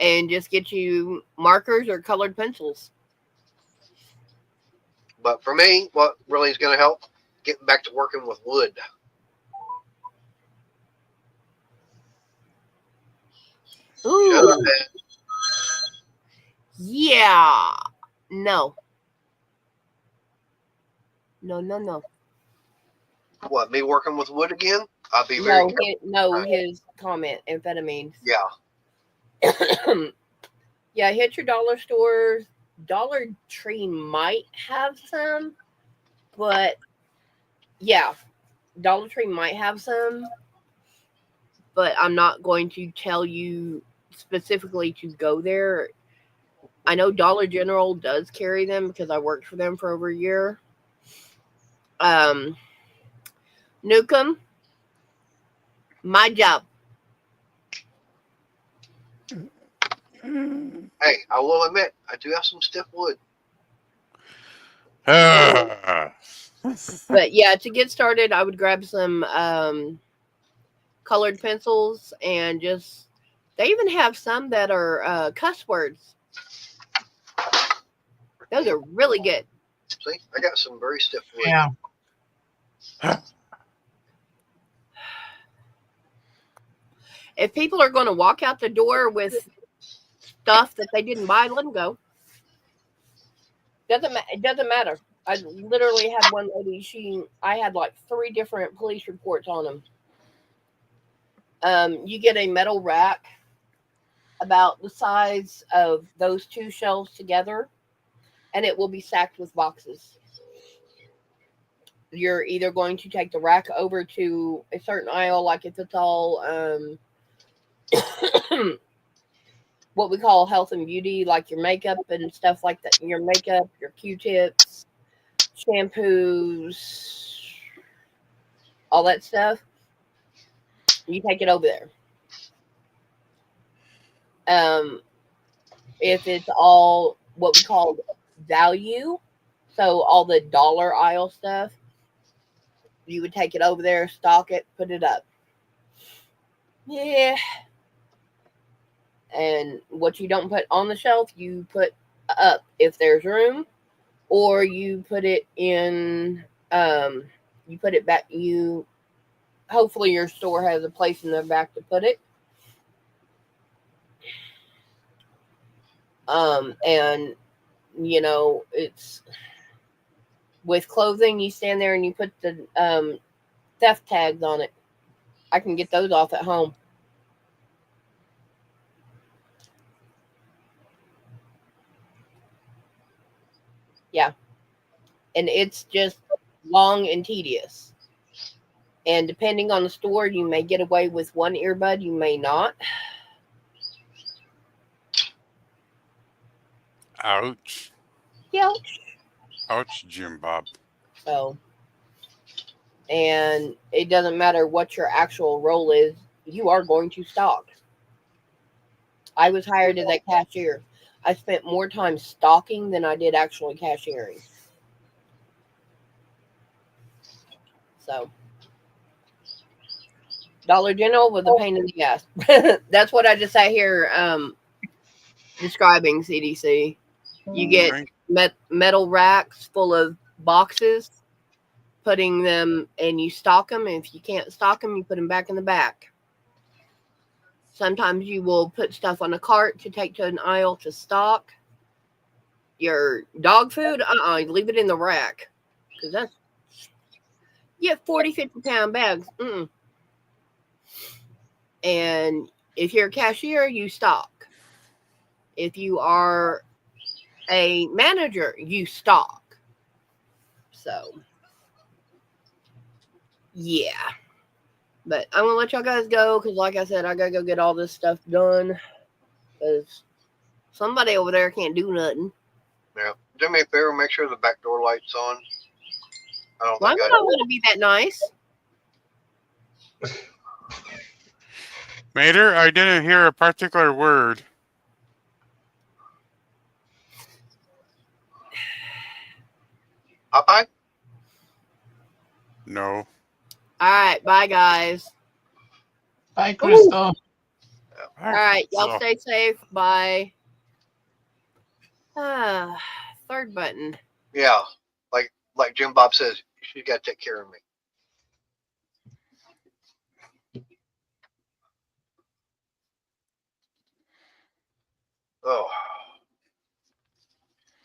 and just get you markers or colored pencils. But for me, what really is going to help, getting back to working with wood. Ooh. Yeah. No. What, me working with wood again? I'll be very careful. His comment, amphetamines. Yeah. Yeah, hit your dollar stores. Dollar Tree might have some, but yeah, Dollar Tree might have some, but I'm not going to tell you specifically to go there. I know Dollar General does carry them because I worked for them for over a year. Newcomb, my job. Hey, I will admit, I do have some stiff wood. Ah. But yeah, to get started, I would grab some colored pencils and they even have some that are cuss words. Those are really good. See, I got some very stiff wood. Yeah. If people are going to walk out the door with stuff that they didn't buy, let them go. It doesn't matter. I literally had one lady. I had like 3 different police reports on them. You get a metal rack about the size of those 2 shelves together, and it will be stacked with boxes. You're either going to take the rack over to a certain aisle, like if it's all what we call health and beauty, like your makeup and stuff like that. Your makeup, your Q-tips, shampoos, all that stuff. you take it over there. If it's all what we call value, so all the dollar aisle stuff, you would take it over there, stock it, put it up. Yeah. And what you don't put on the shelf, you put up if there's room, or you put it in, you put it back. Hopefully your store has a place in the back to put it. And you know, it's with clothing, you stand there and you put the theft tags on it. I can get those off at home. Yeah. And it's just long and tedious. And depending on the store, you may get away with one earbud, you may not. Ouch. Yeah. Ouch, Jim Bob. So, and it doesn't matter what your actual role is, you are going to stock. I was hired as a cashier. I spent more time stocking than I did actually cashiering. So, Dollar General was a pain in the ass. That's what I just sat here describing, CDC. You get metal racks full of boxes, putting them, and you stock them. And if you can't stock them, you put them back in the back. Sometimes you will put stuff on a cart to take to an aisle to stock. Your dog food, leave it in the rack. Because that's, you get 40, 50-pound bags. And if you're a cashier, you stock. If you are a manager, you stock. So, yeah. But I'm going to let y'all guys go because, like I said, I got to go get all this stuff done because somebody over there can't do nothing. Yeah. Do me a favor, make sure the back door light's on. Why would I want to be that nice? Mater, I didn't hear a particular word. Popeye? No. All right. Bye, guys. Bye, Crystal. All right. Y'all stay safe. Bye. Third button. Yeah. Like Jim Bob says, you got to take care of me. Oh.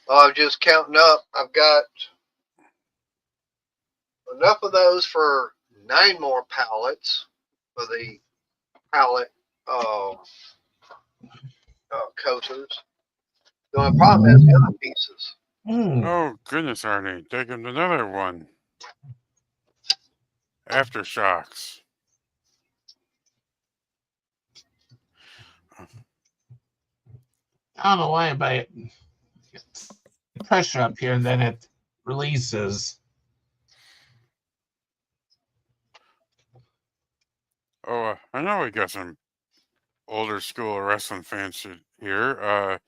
I'm just counting up. I've got enough of those for 9 more pallets for the pallet coasters. The only problem is the other pieces. Oh, goodness, Arnie. Taking another one. Aftershocks. I don't know why, but it gets pressure up here and then it releases. Oh, I know we got some older school wrestling fans here.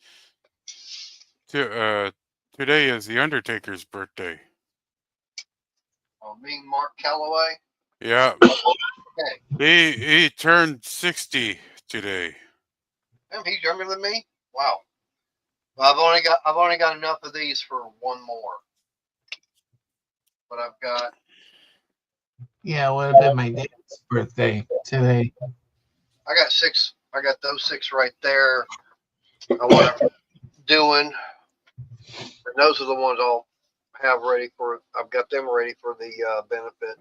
Today is the Undertaker's birthday. Oh, mean Mark Calloway? Yeah. Okay. He turned 60 today. Damn, he's younger than me? Wow. Well, I've only got enough of these for one more. But I've got. Yeah, it would have been my dad's birthday today. I got 6. I got those 6 right there. I want to doing. And those are the ones I'll have ready for. I've got them ready for the benefit.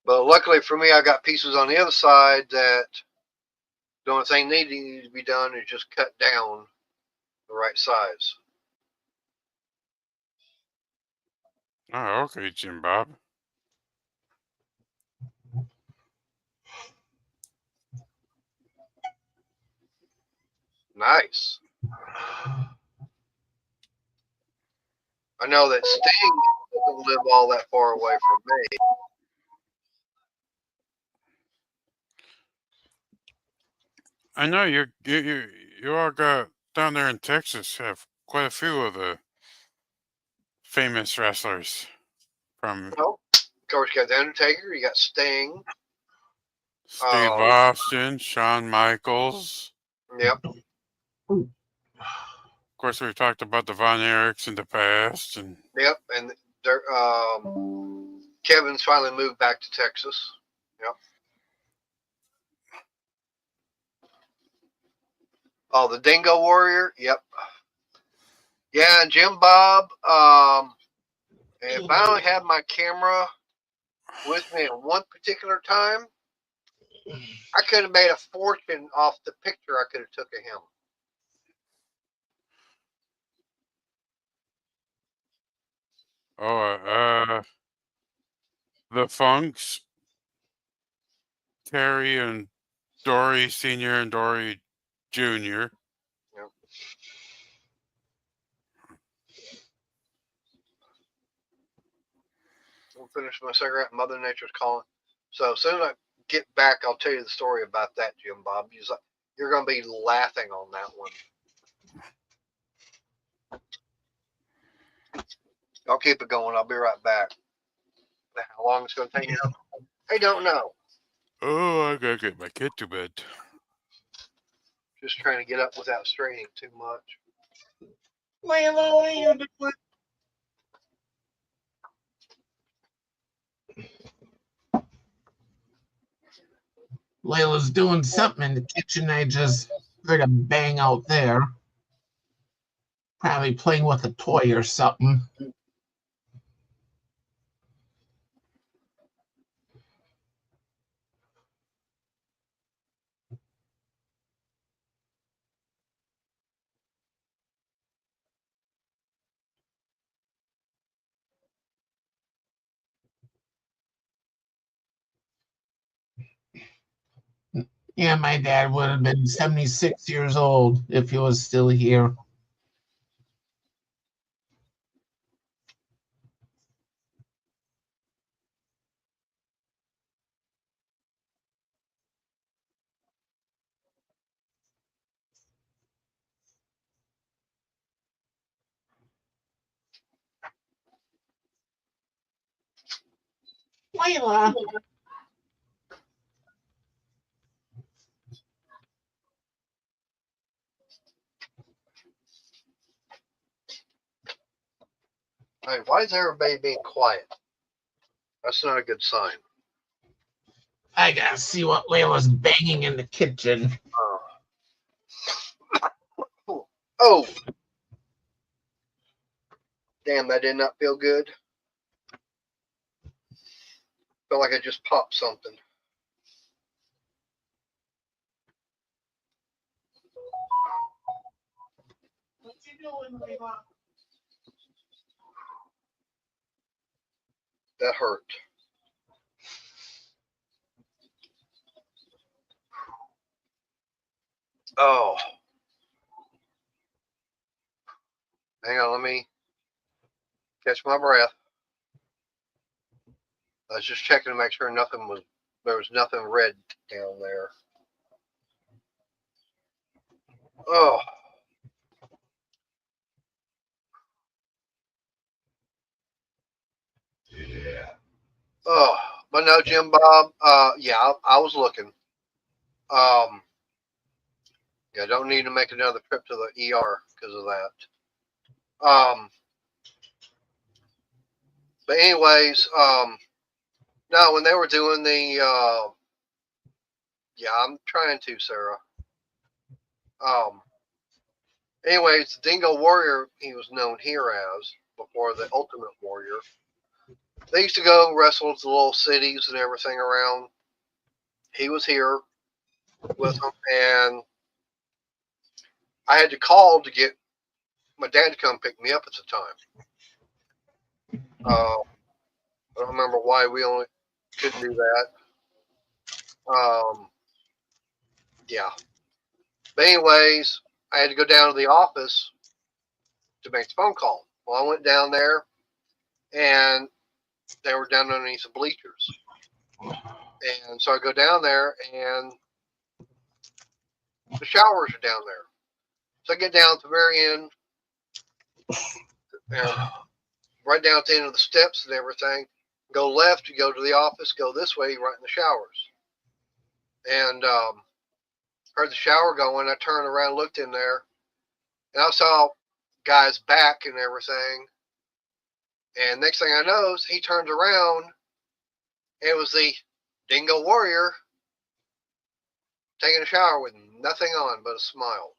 But luckily for me, I got pieces on the other side that the only thing needing to be done is just cut down the right size. Oh, okay, Jim Bob. Nice. I know that Sting doesn't live all that far away from me. I know you all got down there in Texas have quite a few of the famous wrestlers from Well, of course, you got The Undertaker, you got Sting. Steve Austin, Shawn Michaels. Yep. Of course, we've talked about the Von Erichs in the past, and Yep. And they're, Kevin's finally moved back to Texas. Yep. Oh, the Dingo Warrior. Yep. Yeah, and Jim Bob. If I only had my camera with me at one particular time, I could have made a fortune off the picture I could have took of him. the Funks, Terry and Dory Sr. and Dory Jr. Yep. I'll finish my cigarette. Mother Nature's calling. So as soon as I get back, I'll tell you the story about that, Jim Bob. You're going to be laughing on that one. I'll keep it going. I'll be right back. How long it's going to take me? I don't know. Oh, I gotta get my kid to bed. Just trying to get up without straining too much. Layla, what are you doing? Layla's doing something in the kitchen. I just heard a bang out there. Probably playing with a toy or something. Yeah, my dad would have been 76 years old if he was still here. Layla. Hey, why is everybody being quiet? That's not a good sign. I gotta see what Layla's banging in the kitchen. Oh! Damn, that did not feel good. Felt like I just popped something. What you doing, Layla? That hurt. Oh. Hang on, let me catch my breath. I was just checking to make sure there was nothing red down there. Oh. Yeah. Oh. But no, Jim Bob, yeah, I was looking. Yeah, don't need to make another trip to the ER because of that. But anyways, no, when they were doing the, yeah, I'm trying to, Sarah. Anyways, the Dingo Warrior, he was known here as, before the Ultimate Warrior. They used to go wrestle to the little cities and everything around. He was here with them, and I had to call to get my dad to come pick me up at the time. I don't remember why we only couldn't do that. Yeah. But anyways, I had to go down to the office to make the phone call. Well, I went down there, and they were down underneath the bleachers. And so I go down there, and the showers are down there. So I get down at the very end, and right down at the end of the steps and everything. Go left, you go to the office. Go this way, right in the showers. And heard the shower going. I turned around, looked in there, and I saw guy's back and everything. And next thing I know, he turns around. It was the Dingo Warrior taking a shower with nothing on but a smile.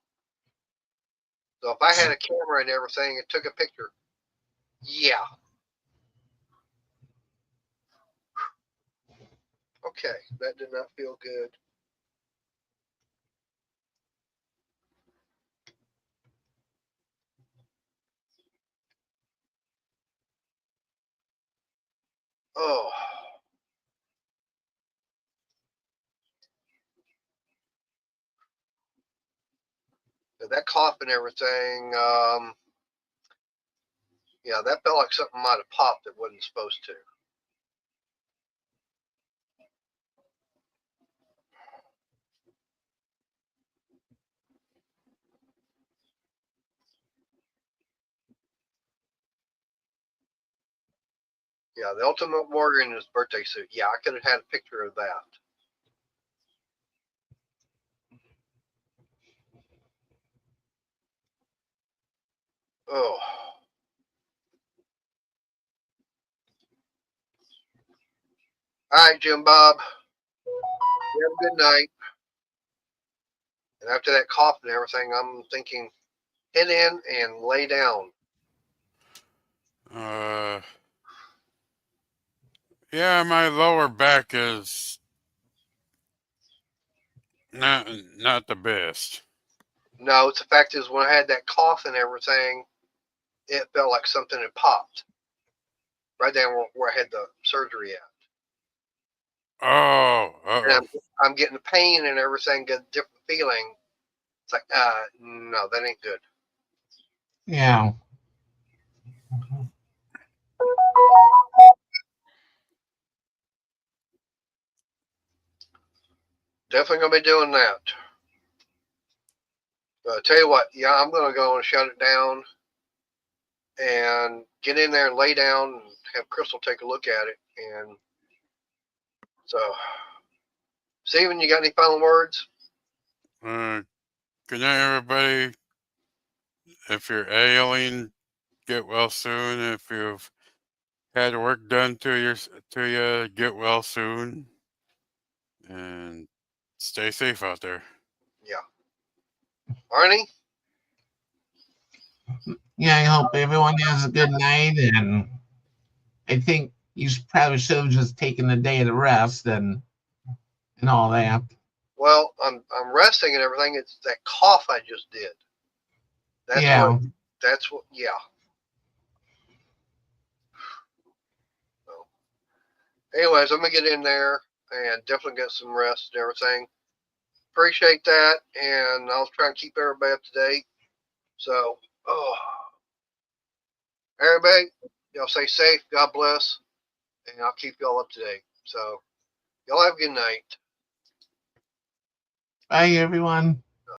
So if I had a camera and everything and took a picture, yeah. Okay, that did not feel good. Oh. That cough and everything, yeah, that felt like something might have popped that wasn't supposed to. Yeah, the Ultimate Warrior in his birthday suit. Yeah, I could have had a picture of that. Oh. All right, Jim Bob. You have a good night. And after that cough and everything, I'm thinking head in and lay down. Yeah, my lower back is not the best. No, it's the fact is when I had that cough and everything, it felt like something had popped. Right there where I had the surgery at. Oh, And I'm getting the pain and everything, get a different feeling. It's like, no, that ain't good. Yeah. Definitely gonna be doing that. But tell you what, yeah, I'm gonna go and shut it down and get in there and lay down and have Crystal take a look at it. And so, Steven, you got any final words? good night, everybody. If you're ailing, get well soon. If you've had work done to you, get well soon. And stay safe out there. Yeah. Arnie? Yeah, I hope everyone has a good night. And I think you probably should have just taken the day to rest and all that. Well, I'm resting and everything. It's that cough I just did. That's Yeah. what, yeah. So, anyways, I'm gonna get in there and definitely get some rest and everything. Appreciate that, and I'll try and keep everybody up to date. So, everybody, y'all stay safe. God bless, and I'll keep y'all up to date. So, y'all have a good night. Bye, everyone.